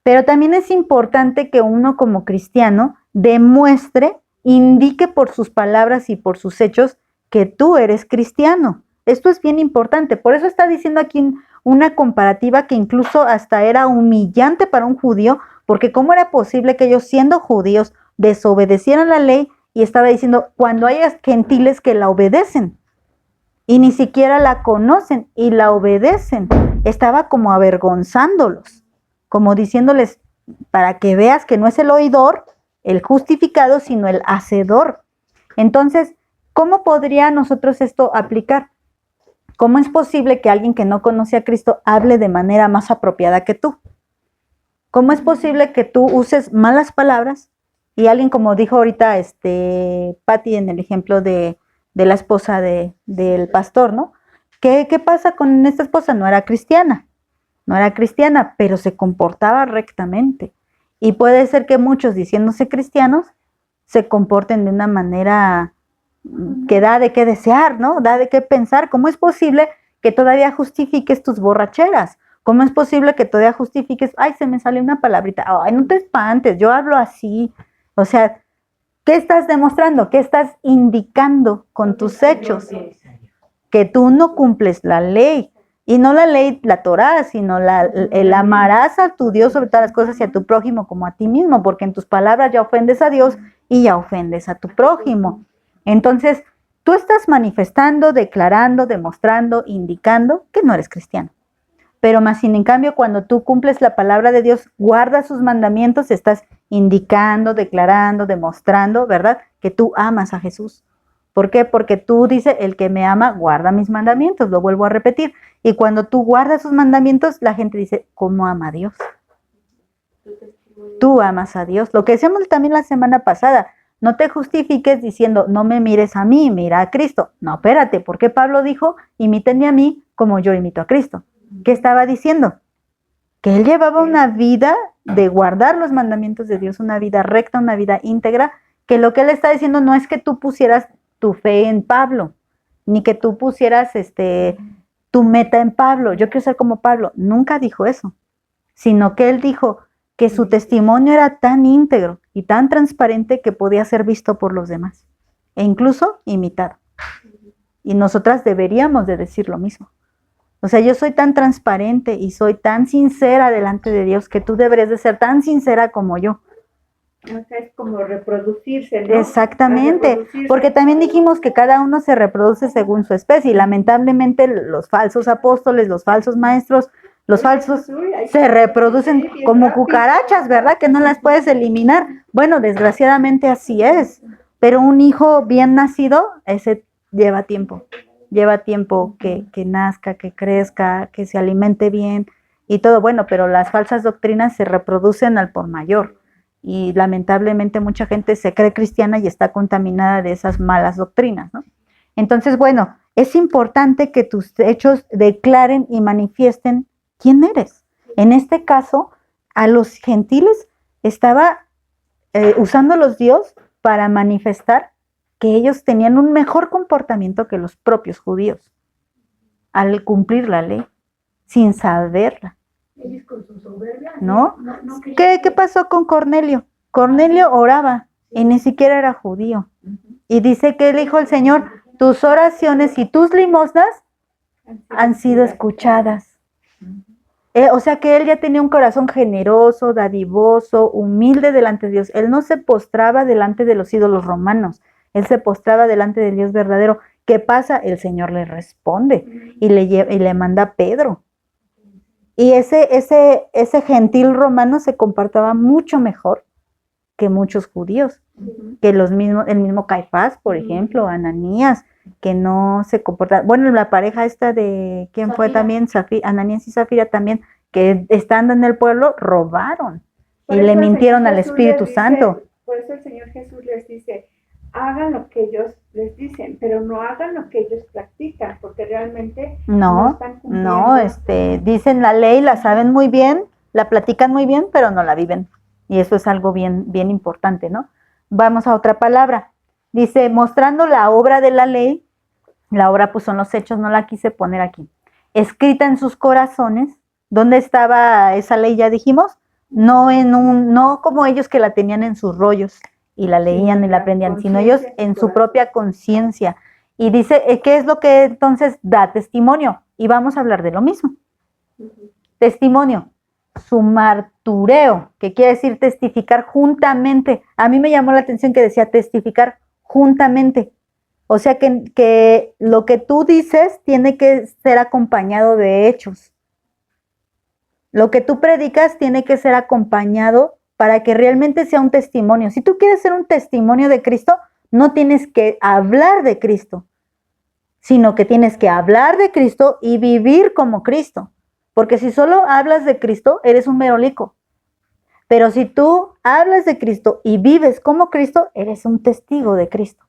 [SPEAKER 1] Pero también es importante que uno como cristiano demuestre, indique por sus palabras y por sus hechos que tú eres cristiano. Esto es bien importante. Por eso está diciendo aquí una comparativa que incluso hasta era humillante para un judío, porque ¿cómo era posible que ellos, siendo judíos, desobedecieran la ley? Y estaba diciendo, cuando hay gentiles que la obedecen y ni siquiera la conocen y la obedecen, estaba como avergonzándolos, como diciéndoles, para que veas que no es el oidor, el justificado, sino el hacedor. Entonces, ¿cómo podría nosotros esto aplicar? ¿Cómo es posible que alguien que no conoce a Cristo hable de manera más apropiada que tú? ¿Cómo es posible que tú uses malas palabras? Y alguien, como dijo ahorita Patti en el ejemplo de la esposa del pastor, ¿no? ¿Qué pasa con esta esposa? No era cristiana, pero se comportaba rectamente. Y puede ser que muchos, diciéndose cristianos, se comporten de una manera que da de qué desear, ¿no? Da de qué pensar. ¿Cómo es posible que todavía justifiques tus borracheras? ¿Cómo es posible que todavía justifiques, ay, se me sale una palabrita, ay, no te espantes, yo hablo así? O sea, ¿qué estás demostrando? ¿Qué estás indicando con tus hechos? Que tú no cumples la ley. Y no la ley, la Torá, sino el amarás a tu Dios sobre todas las cosas y a tu prójimo como a ti mismo, porque en tus palabras ya ofendes a Dios y ya ofendes a tu prójimo. Entonces, tú estás manifestando, declarando, demostrando, indicando que no eres cristiano. Pero más sin en cambio, cuando tú cumples la palabra de Dios, guardas sus mandamientos, estás indicando, declarando, demostrando, ¿verdad? Que tú amas a Jesús. ¿Por qué? Porque tú dices, el que me ama, guarda mis mandamientos, lo vuelvo a repetir. Y cuando tú guardas sus mandamientos, la gente dice, ¿cómo ama a Dios? Tú amas a Dios. Lo que decíamos también la semana pasada, no te justifiques diciendo, no me mires a mí, mira a Cristo. No, espérate, porque Pablo dijo, imítenme a mí como yo imito a Cristo. ¿Qué estaba diciendo? Que él llevaba una vida de guardar los mandamientos de Dios, una vida recta, una vida íntegra, que lo que él está diciendo no es que tú pusieras tu fe en Pablo, ni que tú pusieras tu meta en Pablo, yo quiero ser como Pablo. Nunca dijo eso, sino que él dijo que su testimonio era tan íntegro y tan transparente que podía ser visto por los demás, e incluso imitado. Y nosotras deberíamos de decir lo mismo. O sea, yo soy tan transparente y soy tan sincera delante de Dios que tú deberías de ser tan sincera como yo.
[SPEAKER 3] O sea, es como reproducirse, ¿no?
[SPEAKER 1] Exactamente, porque también dijimos que cada uno se reproduce según su especie y lamentablemente los falsos apóstoles, los falsos maestros, los falsos se reproducen como cucarachas, ¿verdad? Que no las puedes eliminar. Bueno, desgraciadamente así es, pero un hijo bien nacido, ese lleva tiempo que nazca, que crezca, que se alimente bien y todo. Bueno, pero las falsas doctrinas se reproducen al por mayor y lamentablemente mucha gente se cree cristiana y está contaminada de esas malas doctrinas, ¿no? Entonces, bueno, es importante que tus hechos declaren y manifiesten quién eres. En este caso, a los gentiles estaba usándolos Dios para manifestar que ellos tenían un mejor comportamiento que los propios judíos al cumplir la ley, sin saberla. ¿No? ¿Qué pasó con Cornelio? Cornelio oraba y ni siquiera era judío. Y dice que le dijo el Señor, tus oraciones y tus limosnas han sido escuchadas. O sea que él ya tenía un corazón generoso, dadivoso, humilde delante de Dios. Él no se postraba delante de los ídolos romanos, él se postraba delante del Dios verdadero. ¿Qué pasa? El Señor le responde y le manda a Pedro. Y ese gentil romano se comportaba mucho mejor que muchos judíos, que el mismo Caifás, por ejemplo, Ananías, que no se comporta, bueno, la pareja esta de, ¿quién fue también? Ananías y Zafira también, que estando en el pueblo, robaron y le mintieron al Espíritu Santo.
[SPEAKER 3] Por eso el Señor Jesús les dice, hagan lo que ellos les dicen, pero no hagan lo que ellos practican, porque realmente no están cumpliendo.
[SPEAKER 1] Dicen la ley, la saben muy bien, la platican muy bien, pero no la viven. Y eso es algo bien, bien importante, ¿no? Vamos a otra palabra. Dice, mostrando la obra de la ley, la obra pues son los hechos, no la quise poner aquí, escrita en sus corazones. ¿Dónde estaba esa ley? Ya dijimos, no como ellos que la tenían en sus rollos y la leían y la aprendían, sino ellos en su propia conciencia. Y dice, ¿qué es lo que entonces da testimonio? Y vamos a hablar de lo mismo. Testimonio, su martureo, que quiere decir testificar juntamente. A mí me llamó la atención que decía testificar juntamente. O sea que lo que tú dices tiene que ser acompañado de hechos. Lo que tú predicas tiene que ser acompañado para que realmente sea un testimonio. Si tú quieres ser un testimonio de Cristo, no tienes que hablar de Cristo, sino que tienes que hablar de Cristo y vivir como Cristo. Porque si solo hablas de Cristo, eres un merolico. Pero si tú hablas de Cristo y vives como Cristo, eres un testigo de Cristo.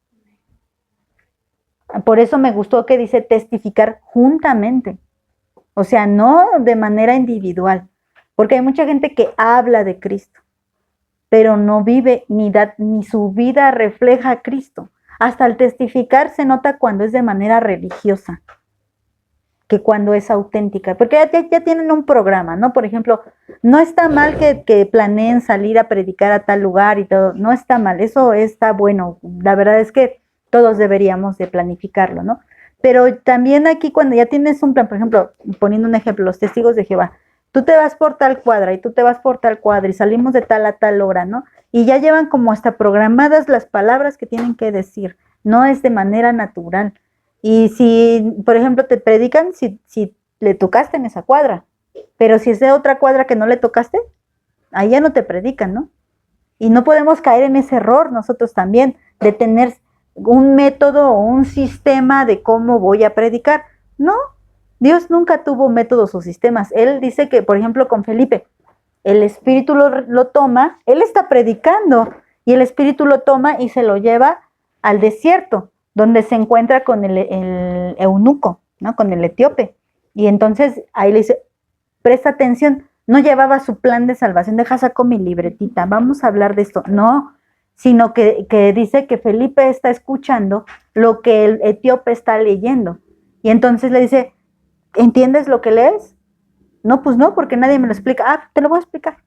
[SPEAKER 1] Por eso me gustó que dice testificar juntamente. O sea, no de manera individual. Porque hay mucha gente que habla de Cristo, pero no vive ni su vida refleja a Cristo. Hasta el testificar se nota cuando es de manera religiosa, que cuando es auténtica. Porque ya tienen un programa, ¿no? Por ejemplo, no está mal que planeen salir a predicar a tal lugar y todo. No está mal, eso está bueno. La verdad es que todos deberíamos de planificarlo, ¿no? Pero también aquí cuando ya tienes un plan, por ejemplo, poniendo un ejemplo, los testigos de Jehová, tú te vas por tal cuadra y tú te vas por tal cuadra y salimos de tal a tal hora, ¿no? Y ya llevan como hasta programadas las palabras que tienen que decir, no es de manera natural. Y si, por ejemplo, te predican si le tocaste en esa cuadra, pero si es de otra cuadra que no le tocaste, ahí ya no te predican, ¿no? Y no podemos caer en ese error nosotros también, de tener un método o un sistema de cómo voy a predicar. No, Dios nunca tuvo métodos o sistemas. Él dice que, por ejemplo, con Felipe, el Espíritu lo toma, él está predicando, y el Espíritu lo toma y se lo lleva al desierto, donde se encuentra con el eunuco, ¿no? Con el etíope. Y entonces ahí le dice, presta atención, no llevaba su plan de salvación, deja saco mi libretita, vamos a hablar de esto. No, sino que dice que Felipe está escuchando lo que el etíope está leyendo. Y entonces le dice, ¿entiendes lo que lees? No, pues no, porque nadie me lo explica. Ah, te lo voy a explicar.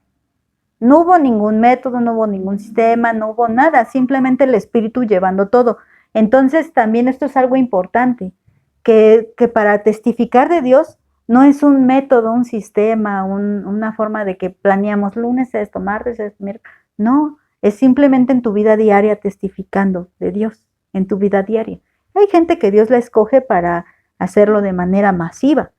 [SPEAKER 1] No hubo ningún método, no hubo ningún sistema, no hubo nada, simplemente el Espíritu llevando todo. Entonces también esto es algo importante, que para testificar de Dios no es un método, un sistema, una forma de que planeamos lunes esto, martes esto, miércoles. No, es simplemente en tu vida diaria testificando de Dios, en tu vida diaria. Hay gente que Dios la escoge para hacerlo de manera masiva,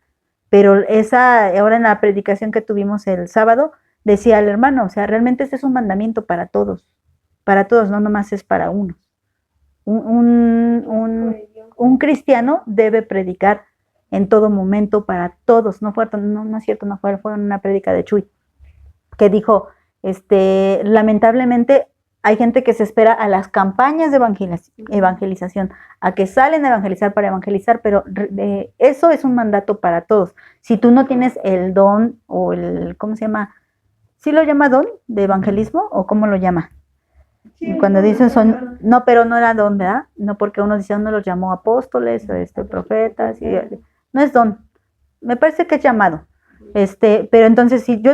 [SPEAKER 1] pero ahora en la predicación que tuvimos el sábado, decía el hermano, o sea, realmente este es un mandamiento para todos, no nomás es para unos. Un cristiano debe predicar en todo momento para todos. No es cierto, no fue una prédica de Chuy, que dijo, lamentablemente hay gente que se espera a las campañas de evangelización, a que salen a evangelizar para evangelizar, pero eso es un mandato para todos. Si tú no tienes el don o ¿cómo se llama? ¿Sí lo llama don de evangelismo o cómo lo llama? Sí, cuando dicen no, pero no era don, ¿verdad? No, porque uno dice, uno los llamó apóstoles, profetas, no es don, me parece que es llamado. Pero entonces si yo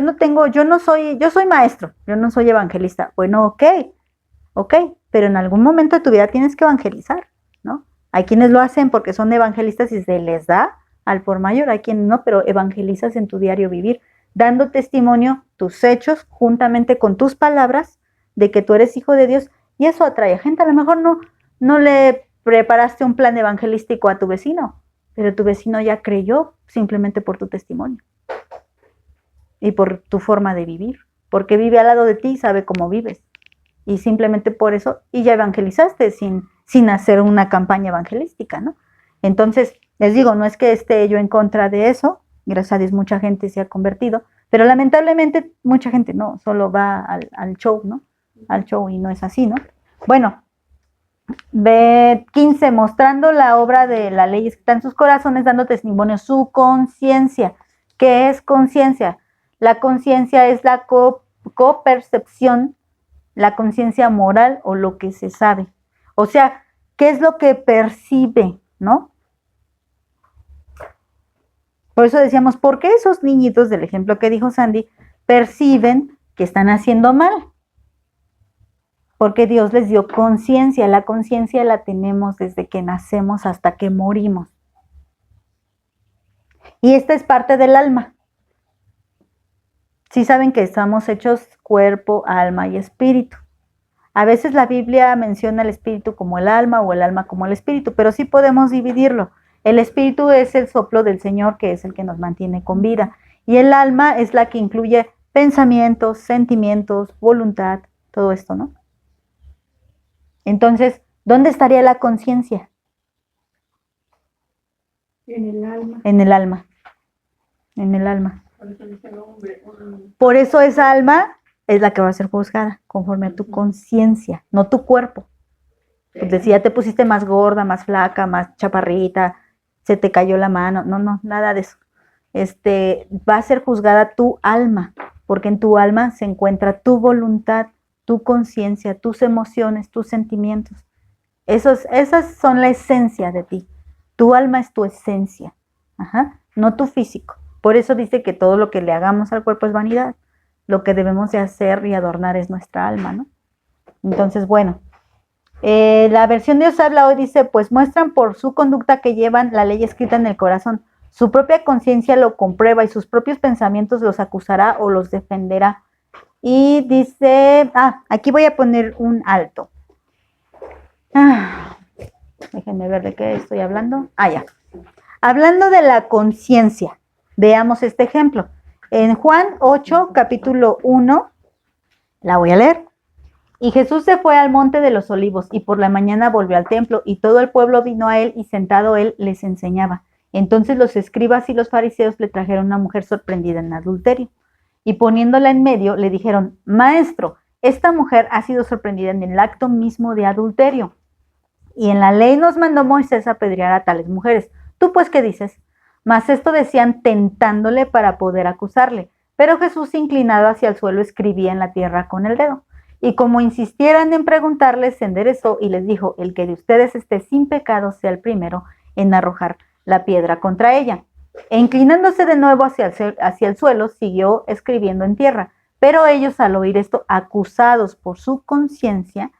[SPEAKER 1] soy maestro, yo no soy evangelista. Bueno, ok, pero en algún momento de tu vida tienes que evangelizar, ¿no? Hay quienes lo hacen porque son evangelistas y se les da al por mayor, hay quienes no, pero evangelizas en tu diario vivir. dando testimonio tus hechos juntamente con tus palabras de que tú eres hijo de Dios, y eso atrae a gente. A lo mejor no le preparaste un plan evangelístico a tu vecino, pero tu vecino ya creyó simplemente por tu testimonio y por tu forma de vivir, porque vive al lado de ti y sabe cómo vives, y simplemente por eso, y ya evangelizaste sin hacer una campaña evangelística, ¿no? Entonces, les digo, no es que esté yo en contra de eso, gracias a Dios mucha gente se ha convertido, pero lamentablemente mucha gente no, solo va al show, ¿no? Al show, y no es así, ¿no? Bueno, 15, mostrando la obra de la ley escrita en sus corazones, dando testimonio su conciencia. ¿Qué es conciencia? La conciencia es la copercepción, la conciencia moral o lo que se sabe. O sea, ¿qué es lo que percibe, no? Por eso decíamos, ¿por qué esos niñitos del ejemplo que dijo Sandy perciben que están haciendo mal? Porque Dios les dio conciencia. La conciencia la tenemos desde que nacemos hasta que morimos. Y esta es parte del alma. Sí saben que estamos hechos cuerpo, alma y espíritu. A veces la Biblia menciona el espíritu como el alma o el alma como el espíritu, pero sí podemos dividirlo. El espíritu es el soplo del Señor, que es el que nos mantiene con vida. Y el alma es la que incluye pensamientos, sentimientos, voluntad, todo esto, ¿no? Entonces, ¿dónde estaría la conciencia?
[SPEAKER 3] En el alma.
[SPEAKER 1] En el alma. En el alma. Por eso esa alma es la que va a ser juzgada, conforme a tu conciencia, no tu cuerpo. Pues si ya te pusiste más gorda, más flaca, más chaparrita, se te cayó la mano, no, nada de eso. Va a ser juzgada tu alma, porque en tu alma se encuentra tu voluntad, tu conciencia, tus emociones, tus sentimientos. Esas son la esencia de ti. Tu alma es tu esencia, no tu físico. Por eso dice que todo lo que le hagamos al cuerpo es vanidad. Lo que debemos de hacer y adornar es nuestra alma, ¿no? Entonces, bueno, la versión de Dios habla hoy dice, pues muestran por su conducta que llevan la ley escrita en el corazón. Su propia conciencia lo comprueba y sus propios pensamientos los acusará o los defenderá. Y dice, aquí voy a poner un alto. Déjenme ver de qué estoy hablando. Ya. Hablando de la conciencia, veamos este ejemplo. En Juan 8, capítulo 1, la voy a leer. Y Jesús se fue al monte de los olivos y por la mañana volvió al templo y todo el pueblo vino a él y sentado él les enseñaba. Entonces los escribas y los fariseos le trajeron una mujer sorprendida en adulterio. Y poniéndola en medio, le dijeron, Maestro, esta mujer ha sido sorprendida en el acto mismo de adulterio. Y en la ley nos mandó Moisés apedrear a tales mujeres. ¿Tú pues qué dices? Mas esto decían tentándole para poder acusarle. Pero Jesús, inclinado hacia el suelo, escribía en la tierra con el dedo. Y como insistieran en preguntarle, se enderezó y les dijo, el que de ustedes esté sin pecado sea el primero en arrojar la piedra contra ella. E inclinándose de nuevo hacia el suelo, siguió escribiendo en tierra. Pero ellos, al oír esto, acusados por su conciencia,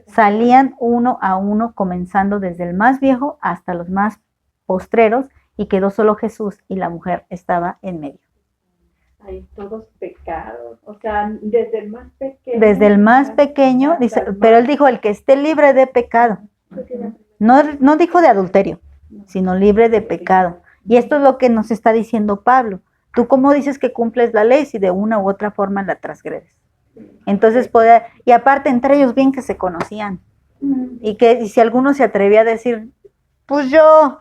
[SPEAKER 1] salían uno a uno, comenzando desde el más viejo hasta los más postreros, y quedó solo Jesús y la mujer estaba en medio.
[SPEAKER 3] Hay todos pecados, o sea, desde el más pequeño.
[SPEAKER 1] Desde el más pequeño, dice, pero él dijo, el que esté libre de pecado. No dijo de adulterio, sino libre de pecado. Y esto es lo que nos está diciendo Pablo. ¿Tú cómo dices que cumples la ley si de una u otra forma la transgredes? Entonces, y aparte entre ellos bien que se conocían. Y si alguno se atrevía a decir, pues yo,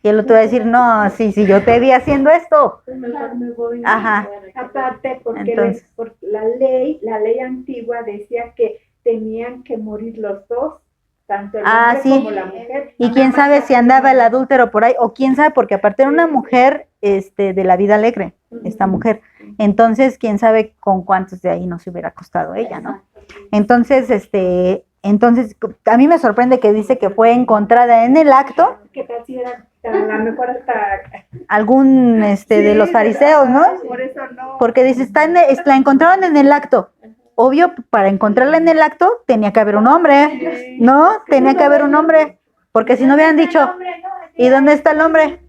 [SPEAKER 1] y el otro va a decir, no, sí, yo te vi haciendo esto.
[SPEAKER 3] Mejor me voy.
[SPEAKER 1] Ajá.
[SPEAKER 3] Aparte, porque
[SPEAKER 1] Entonces,
[SPEAKER 3] porque la ley antigua decía que tenían que morir los dos, tanto el hombre
[SPEAKER 1] sí.
[SPEAKER 3] como la mujer.
[SPEAKER 1] Y quién sabe si andaba el adúltero por ahí, o quién sabe, porque aparte era una mujer de la vida alegre, esta mujer. Entonces, quién sabe con cuántos de ahí no se hubiera acostado ella, ¿no? Entonces, a mí me sorprende que dice que fue encontrada en el acto.
[SPEAKER 3] ¿Qué tal si era a lo mejor hasta
[SPEAKER 1] algún de los fariseos, ¿no?
[SPEAKER 3] Por eso no.
[SPEAKER 1] Porque dice, la encontraron en el acto. Obvio, para encontrarla en el acto tenía que haber un hombre, ¿no? Tenía que haber un hombre, porque si no hubieran dicho, ¿y dónde está el hombre?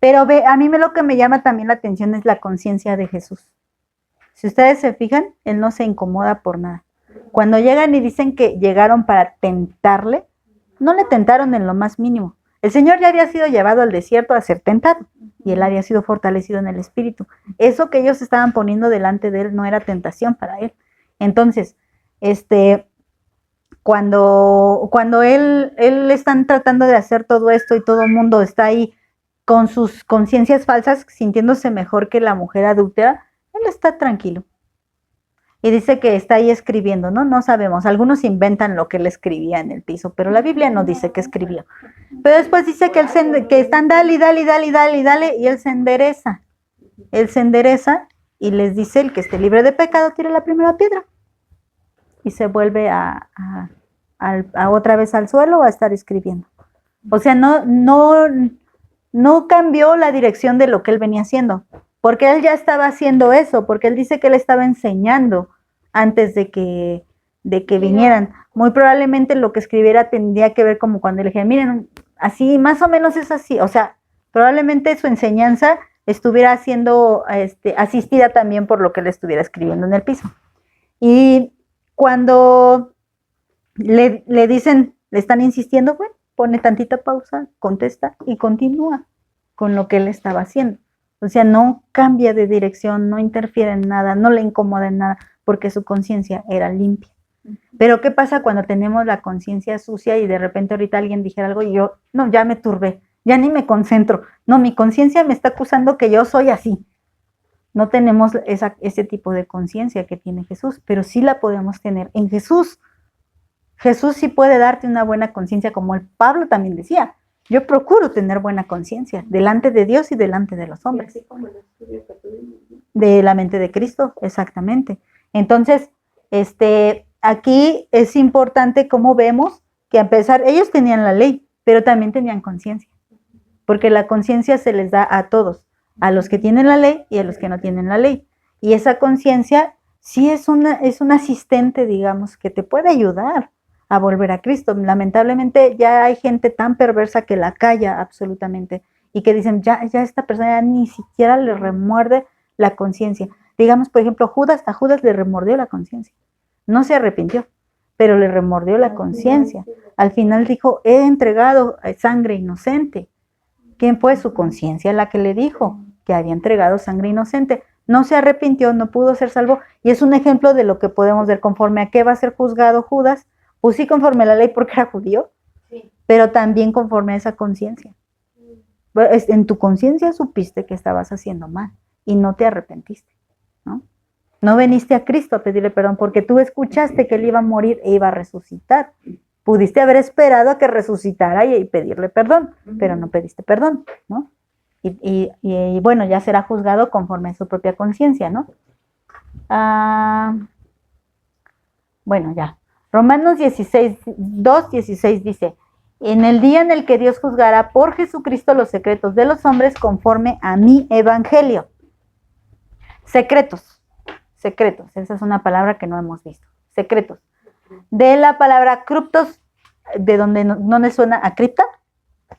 [SPEAKER 1] Pero a mí lo que me llama también la atención es la conciencia de Jesús. Si ustedes se fijan, él no se incomoda por nada. Cuando llegan y dicen que llegaron para tentarle, no le tentaron en lo más mínimo. El Señor ya había sido llevado al desierto a ser tentado y él había sido fortalecido en el espíritu. Eso que ellos estaban poniendo delante de él no era tentación para él. Entonces, cuando él están tratando de hacer todo esto y todo el mundo está ahí con sus conciencias falsas, sintiéndose mejor que la mujer adúltera, él está tranquilo. Y dice que está ahí escribiendo, ¿no? No sabemos. Algunos inventan lo que él escribía en el piso, pero la Biblia no dice que escribió. Pero después dice que, que están dale, y él se endereza. Él se endereza y les dice, el que esté libre de pecado, tire la primera piedra. Y se vuelve a otra vez al suelo a estar escribiendo. O sea, no cambió la dirección de lo que él venía haciendo. Porque él ya estaba haciendo eso, porque él dice que él estaba enseñando antes de que vinieran. Muy probablemente lo que escribiera tendría que ver como cuando le dije, miren, así, más o menos es así. O sea, probablemente su enseñanza estuviera siendo asistida también por lo que él estuviera escribiendo en el piso. Y cuando le dicen, le están insistiendo, bueno, pone tantita pausa, contesta y continúa con lo que él estaba haciendo. O sea, no cambia de dirección, no interfiere en nada, no le incomoda en nada, porque su conciencia era limpia. Pero ¿qué pasa cuando tenemos la conciencia sucia y de repente ahorita alguien dijera algo y yo, no, ya me turbé, ya ni me concentro? No, mi conciencia me está acusando que yo soy así. No tenemos ese tipo de conciencia que tiene Jesús, pero sí la podemos tener en Jesús. Jesús sí puede darte una buena conciencia, como el Pablo también decía. Yo procuro tener buena conciencia delante de Dios y delante de los hombres.
[SPEAKER 2] Así como el estudio que tuvimos, ¿no?
[SPEAKER 1] De la mente de Cristo, exactamente. Entonces, aquí es importante cómo vemos que a pesar, ellos tenían la ley, pero también tenían conciencia. Porque la conciencia se les da a todos, a los que tienen la ley y a los que no tienen la ley. Y esa conciencia sí es un asistente, digamos, que te puede ayudar a volver a Cristo. Lamentablemente ya hay gente tan perversa que la calla absolutamente y que dicen, ya esta persona ya ni siquiera le remuerde la conciencia. Digamos, por ejemplo, a Judas le remordió la conciencia. No se arrepintió, pero le remordió la conciencia. Al final dijo, he entregado sangre inocente. ¿Quién fue? Su conciencia la que le dijo que había entregado sangre inocente. No se arrepintió, no pudo ser salvo. Y es un ejemplo de lo que podemos ver conforme a qué va a ser juzgado Judas. Pues sí, conforme a la ley porque era judío, sí, pero también conforme a esa conciencia. En tu conciencia supiste que estabas haciendo mal y no te arrepentiste, ¿no? No veniste a Cristo a pedirle perdón porque tú escuchaste que él iba a morir e iba a resucitar. Pudiste haber esperado a que resucitara y pedirle perdón, pero no pediste perdón, ¿no? Y bueno, ya será juzgado conforme a su propia conciencia, ¿no? Bueno, ya. Romanos 2:16 dice, en el día en el que Dios juzgará por Jesucristo los secretos de los hombres conforme a mi evangelio. Secretos, esa es una palabra que no hemos visto. Secretos. De la palabra criptos, ¿de donde no le suena a cripta?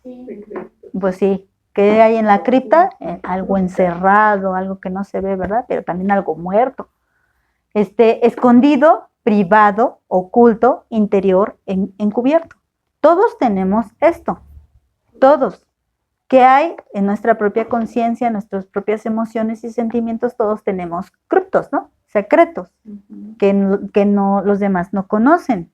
[SPEAKER 2] Sí.
[SPEAKER 1] Pues sí, ¿qué hay en la cripta? Algo encerrado, algo que no se ve, ¿verdad? Pero también algo muerto. Escondido, privado, oculto, interior, encubierto. Todos tenemos esto, todos. ¿Qué hay en nuestra propia conciencia, en nuestras propias emociones y sentimientos? Todos tenemos criptos, ¿no? Secretos, que no, los demás no conocen.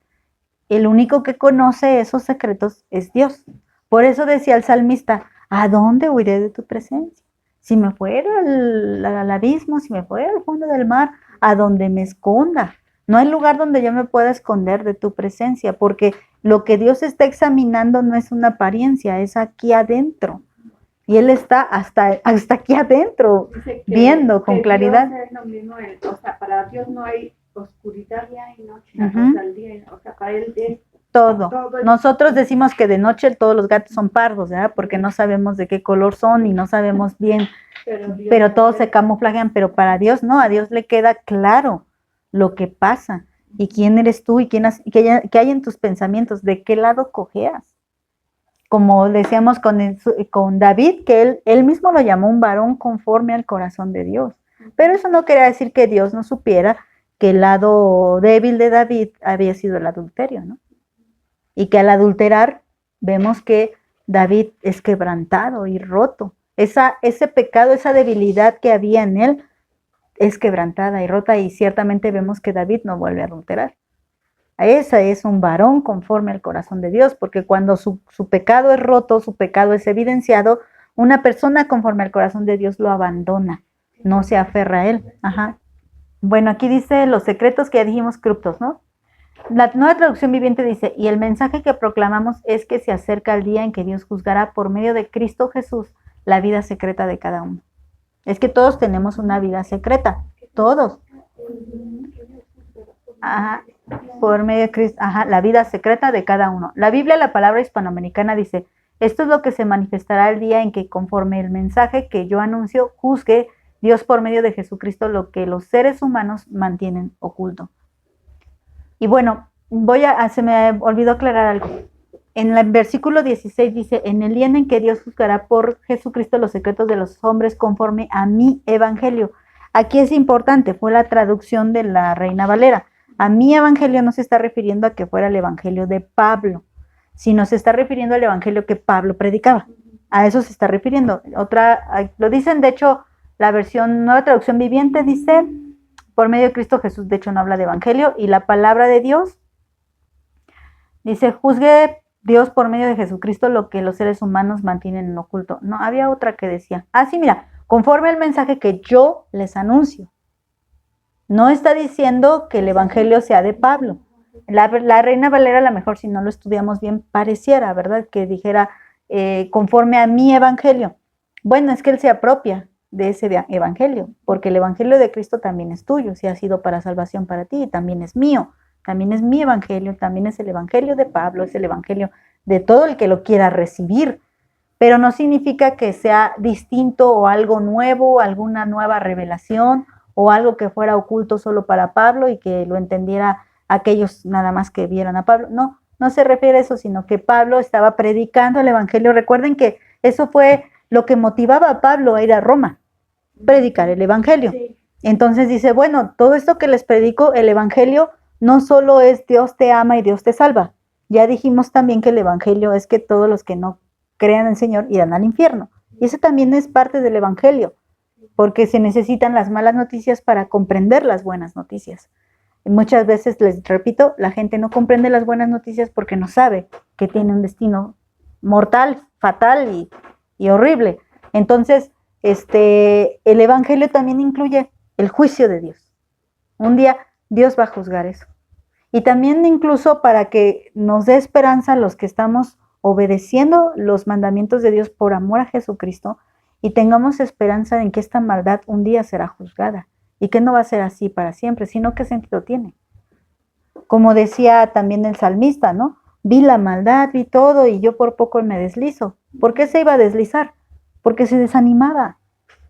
[SPEAKER 1] El único que conoce esos secretos es Dios. Por eso decía el salmista, ¿a dónde huiré de tu presencia? Si me fuera al abismo, si me fuera al fondo del mar, a donde me esconda. No hay lugar donde yo me pueda esconder de tu presencia, porque lo que Dios está examinando no es una apariencia, es aquí adentro. Y Él está hasta aquí adentro, viendo con claridad.
[SPEAKER 3] Dios es lo mismo, o sea, para Dios no hay oscuridad, día y noche, al día, o sea, para Él es
[SPEAKER 1] todo. Nosotros decimos que de noche todos los gatos son pardos, ¿verdad? Porque no sabemos de qué color son y no sabemos bien, pero todos se camuflajean, pero para Dios no, a Dios le queda claro lo que pasa y quién eres tú y qué hay en tus pensamientos, de qué lado cojeas. como decíamos con David, que él mismo lo llamó un varón conforme al corazón de Dios. Pero eso no quería decir que Dios no supiera que el lado débil de David había sido el adulterio, ¿no? Y que al adulterar vemos que David es quebrantado y roto. Ese pecado, esa debilidad que había en él es quebrantada y rota, y ciertamente vemos que David no vuelve a adulterar. Ese es un varón conforme al corazón de Dios, porque cuando su pecado es roto, su pecado es evidenciado, una persona conforme al corazón de Dios lo abandona, no se aferra a él. Ajá. Bueno, aquí dice los secretos que ya dijimos criptos, ¿no? La Nueva Traducción Viviente dice, y el mensaje que proclamamos es que se acerca el día en que Dios juzgará por medio de Cristo Jesús la vida secreta de cada uno. Es que todos tenemos una vida secreta, todos. Ajá, por medio de Cristo, ajá, la vida secreta de cada uno. La Biblia, la palabra hispanoamericana dice, esto es lo que se manifestará el día en que conforme el mensaje que yo anuncio, juzgue Dios por medio de Jesucristo lo que los seres humanos mantienen oculto. Y bueno, se me olvidó aclarar algo. En el versículo 16 dice, en el día en que Dios juzgará por Jesucristo los secretos de los hombres conforme a mi evangelio. Aquí es importante, fue la traducción de la Reina Valera. A mi evangelio no se está refiriendo a que fuera el evangelio de Pablo, sino se está refiriendo al evangelio que Pablo predicaba. A eso se está refiriendo. Lo dicen, de hecho, la versión Nueva Traducción Viviente dice, por medio de Cristo Jesús, de hecho no habla de evangelio, y la palabra de Dios dice, juzgue Dios por medio de Jesucristo lo que los seres humanos mantienen en oculto. No, había otra que decía, sí, mira, conforme al mensaje que yo les anuncio. No está diciendo que el evangelio sea de Pablo. La Reina Valera, a lo mejor si no lo estudiamos bien, pareciera, ¿verdad? Que dijera, conforme a mi evangelio. Bueno, es que él se apropia de ese evangelio, porque el evangelio de Cristo también es tuyo, si ha sido para salvación para ti, también es mío, también es mi evangelio, también es el evangelio de Pablo, es el evangelio de todo el que lo quiera recibir, pero no significa que sea distinto o algo nuevo, alguna nueva revelación o algo que fuera oculto solo para Pablo y que lo entendiera aquellos nada más que vieran a Pablo. No, no se refiere a eso, sino que Pablo estaba predicando el evangelio. Recuerden que eso fue lo que motivaba a Pablo a ir a Roma, predicar el evangelio. Sí. Entonces dice, bueno, todo esto que les predico, el evangelio no solo es Dios te ama y Dios te salva. Ya dijimos también que el evangelio es que todos los que no crean en el Señor irán al infierno. Y eso también es parte del evangelio, porque se necesitan las malas noticias para comprender las buenas noticias. Y muchas veces, les repito, la gente no comprende las buenas noticias porque no sabe que tiene un destino mortal, fatal y horrible. Entonces, el evangelio también incluye el juicio de Dios. Un día Dios va a juzgar eso. Y también incluso para que nos dé esperanza a los que estamos obedeciendo los mandamientos de Dios por amor a Jesucristo y tengamos esperanza en que esta maldad un día será juzgada y que no va a ser así para siempre, sino qué sentido tiene. Como decía también el salmista, ¿no? Vi la maldad, vi todo y yo por poco me deslizo. ¿Por qué se iba a deslizar? Porque se desanimaba.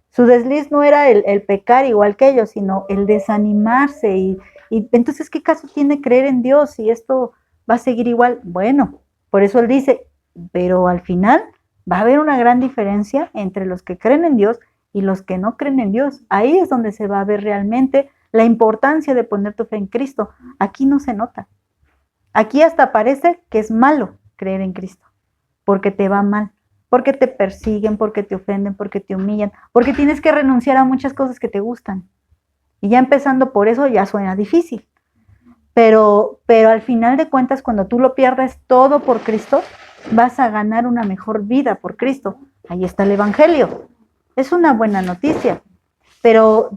[SPEAKER 1] Su desliz no era el pecar igual que ellos, sino el desanimarse. Y entonces, ¿qué caso tiene creer en Dios si esto va a seguir igual? Bueno, por eso él dice, pero al final va a haber una gran diferencia entre los que creen en Dios y los que no creen en Dios. Ahí es donde se va a ver realmente la importancia de poner tu fe en Cristo. Aquí no se nota. Aquí hasta parece que es malo creer en Cristo, porque te va mal, porque te persiguen, porque te ofenden, porque te humillan, porque tienes que renunciar a muchas cosas que te gustan. Y ya empezando por eso ya suena difícil. Pero al final de cuentas, cuando tú lo pierdes todo por Cristo, vas a ganar una mejor vida por Cristo. Ahí está el evangelio. Es una buena noticia. Pero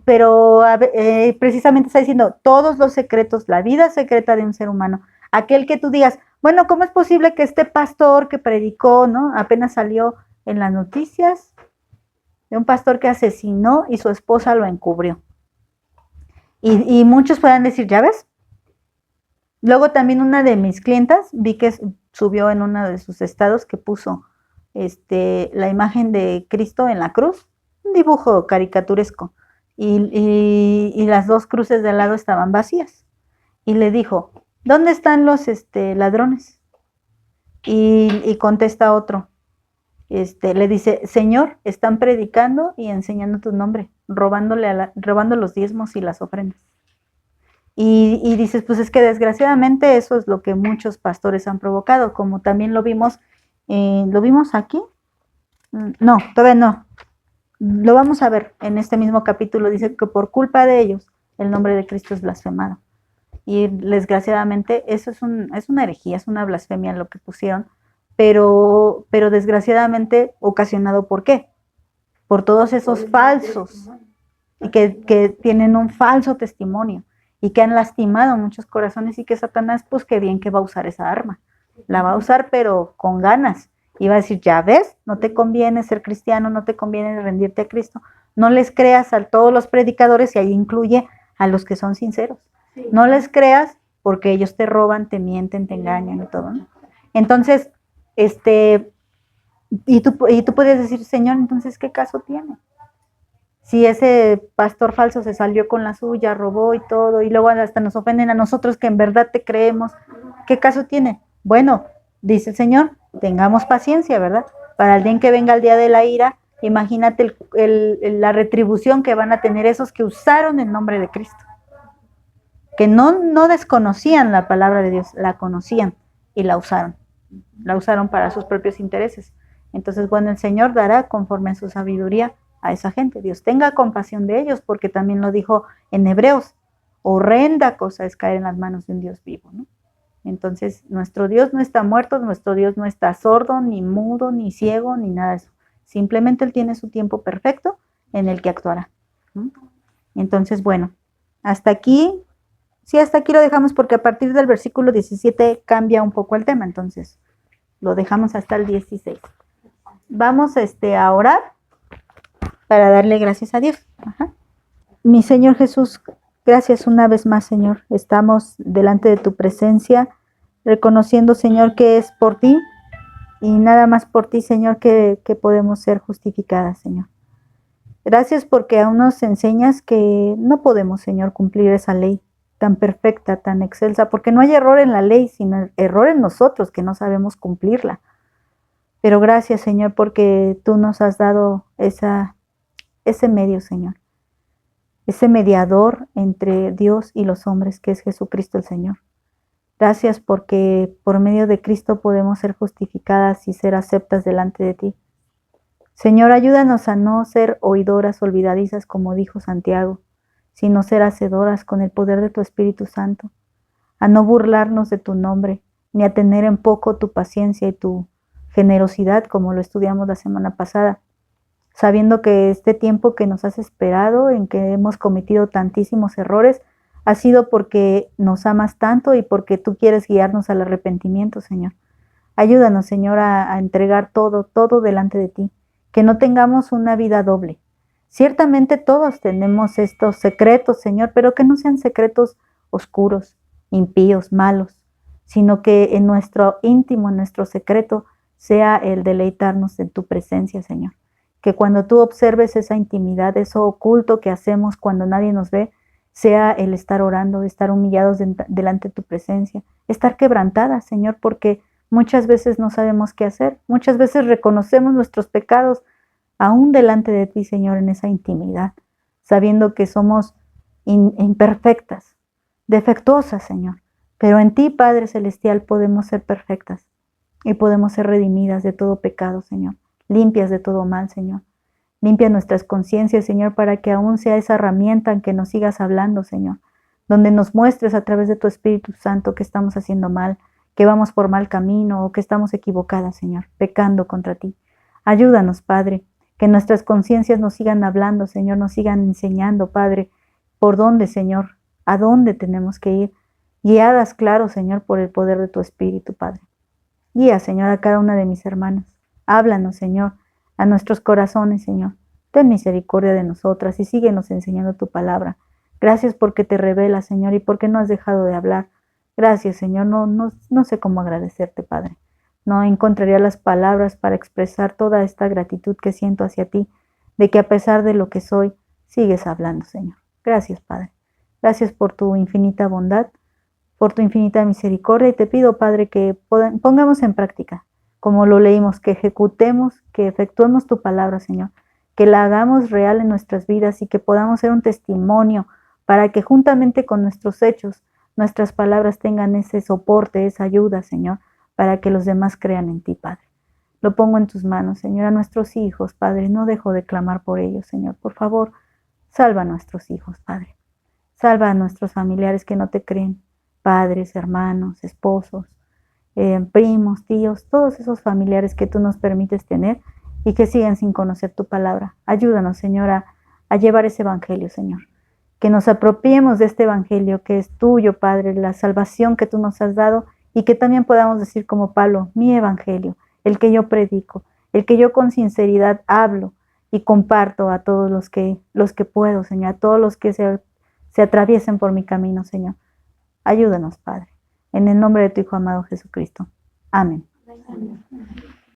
[SPEAKER 1] precisamente está diciendo todos los secretos, la vida secreta de un ser humano. Aquel que tú digas, bueno, ¿cómo es posible que este pastor que predicó, ¿no? Apenas salió en las noticias de un pastor que asesinó y su esposa lo encubrió? Y muchos puedan decir, ¿ya ves? Luego también una de mis clientas, vi que subió en uno de sus estados que puso la imagen de Cristo en la cruz, un dibujo caricaturesco, y las dos cruces de al lado estaban vacías. Y le dijo, ¿dónde están los ladrones? Y contesta otro, le dice, Señor, están predicando y enseñando tu nombre, robando los diezmos y las ofrendas. Y dices, pues es que desgraciadamente eso es lo que muchos pastores han provocado, como también lo vimos aquí. No, todavía no. Lo vamos a ver en este mismo capítulo. Dice que por culpa de ellos el nombre de Cristo es blasfemado. Y desgraciadamente eso es una herejía, es una blasfemia lo que pusieron, pero desgraciadamente ocasionado ¿por qué? Por todos esos falsos y que tienen un falso testimonio y que han lastimado muchos corazones y que Satanás, pues qué bien que va a usar esa arma. La va a usar, pero con ganas. Y va a decir, ya ves, no te conviene ser cristiano, no te conviene rendirte a Cristo. No les creas a todos los predicadores, y ahí incluye a los que son sinceros. Sí. No les creas porque ellos te roban, te mienten, te engañan y todo, ¿no? Entonces, y tú puedes decir, Señor, entonces, ¿qué caso tiene? Si ese pastor falso se salió con la suya, robó y todo, y luego hasta nos ofenden a nosotros que en verdad te creemos, ¿qué caso tiene? Bueno, dice el Señor, tengamos paciencia, ¿verdad? Para el día en que venga el día de la ira, imagínate la retribución que van a tener esos que usaron el nombre de Cristo, que no desconocían la palabra de Dios, la conocían y la usaron para sus propios intereses. Entonces, bueno, el Señor dará conforme a su sabiduría a esa gente. Dios tenga compasión de ellos, porque también lo dijo en Hebreos, horrenda cosa es caer en las manos de un Dios vivo, ¿no? Entonces, nuestro Dios no está muerto, nuestro Dios no está sordo, ni mudo, ni ciego, ni nada de eso. Simplemente Él tiene su tiempo perfecto en el que actuará, ¿no? Entonces, bueno, hasta aquí lo dejamos, porque a partir del versículo 17 cambia un poco el tema, entonces lo dejamos hasta el 16. Vamos a orar para darle gracias a Dios. Ajá. Mi Señor Jesús, gracias una vez más, Señor. Estamos delante de tu presencia, reconociendo, Señor, que es por ti y nada más por ti, Señor, que podemos ser justificadas, Señor. Gracias porque aún nos enseñas que no podemos, Señor, cumplir esa ley tan perfecta, tan excelsa, porque no hay error en la ley, sino error en nosotros que no sabemos cumplirla. Pero gracias, Señor, porque tú nos has dado ese medio, Señor, ese mediador entre Dios y los hombres, que es Jesucristo el Señor. Gracias porque por medio de Cristo podemos ser justificadas y ser aceptas delante de ti. Señor, ayúdanos a no ser oidoras olvidadizas, como dijo Santiago, sino ser hacedoras con el poder de tu Espíritu Santo, a no burlarnos de tu nombre, ni a tener en poco tu paciencia y tu generosidad, como lo estudiamos la semana pasada, sabiendo que este tiempo que nos has esperado, en que hemos cometido tantísimos errores, ha sido porque nos amas tanto y porque tú quieres guiarnos al arrepentimiento, Señor. Ayúdanos, Señor, a entregar todo delante de ti, que no tengamos una vida doble. Ciertamente todos tenemos estos secretos, Señor, pero que no sean secretos oscuros, impíos, malos, sino que en nuestro íntimo, en nuestro secreto, sea el deleitarnos en tu presencia, Señor. Que cuando tú observes esa intimidad, eso oculto que hacemos cuando nadie nos ve, sea el estar orando, estar humillados delante de tu presencia, estar quebrantadas, Señor, porque muchas veces no sabemos qué hacer, muchas veces reconocemos nuestros pecados aún delante de ti, Señor, en esa intimidad, sabiendo que somos imperfectas, defectuosas, Señor, pero en ti, Padre Celestial, podemos ser perfectas y podemos ser redimidas de todo pecado, Señor, limpias de todo mal, Señor. Limpia nuestras conciencias, Señor, para que aún sea esa herramienta en que nos sigas hablando, Señor, donde nos muestres a través de tu Espíritu Santo que estamos haciendo mal, que vamos por mal camino o que estamos equivocadas, Señor, pecando contra ti. Ayúdanos, Padre, que nuestras conciencias nos sigan hablando, Señor, nos sigan enseñando, Padre, por dónde, Señor, a dónde tenemos que ir, guiadas, claro, Señor, por el poder de tu Espíritu, Padre. Guía, Señor, a cada una de mis hermanas. Háblanos, Señor, a nuestros corazones, Señor. Ten misericordia de nosotras y síguenos enseñando tu palabra. Gracias porque te revelas, Señor, y porque no has dejado de hablar. Gracias, Señor. No sé cómo agradecerte, Padre. No encontraría las palabras para expresar toda esta gratitud que siento hacia ti, de que a pesar de lo que soy, sigues hablando, Señor. Gracias, Padre. Gracias por tu infinita bondad, por tu infinita misericordia, y te pido, Padre, que pongamos en práctica, como lo leímos, que ejecutemos, que efectuemos tu palabra, Señor, que la hagamos real en nuestras vidas y que podamos ser un testimonio para que juntamente con nuestros hechos, nuestras palabras tengan ese soporte, esa ayuda, Señor, para que los demás crean en ti, Padre. Lo pongo en tus manos, Señor, a nuestros hijos, Padre, no dejo de clamar por ellos, Señor. Por favor, salva a nuestros hijos, Padre. Salva a nuestros familiares que no te creen, padres, hermanos, esposos, primos, tíos, todos esos familiares que tú nos permites tener y que siguen sin conocer tu palabra. Ayúdanos, Señor, a llevar ese evangelio, Señor. Que nos apropiemos de este evangelio que es tuyo, Padre, la salvación que tú nos has dado, y que también podamos decir como Pablo, mi evangelio, el que yo predico, el que yo con sinceridad hablo y comparto a todos los que puedo, Señor, a todos los que se atraviesen por mi camino, Señor. Ayúdanos, Padre, en el nombre de tu Hijo amado Jesucristo. Amén.
[SPEAKER 2] Amén.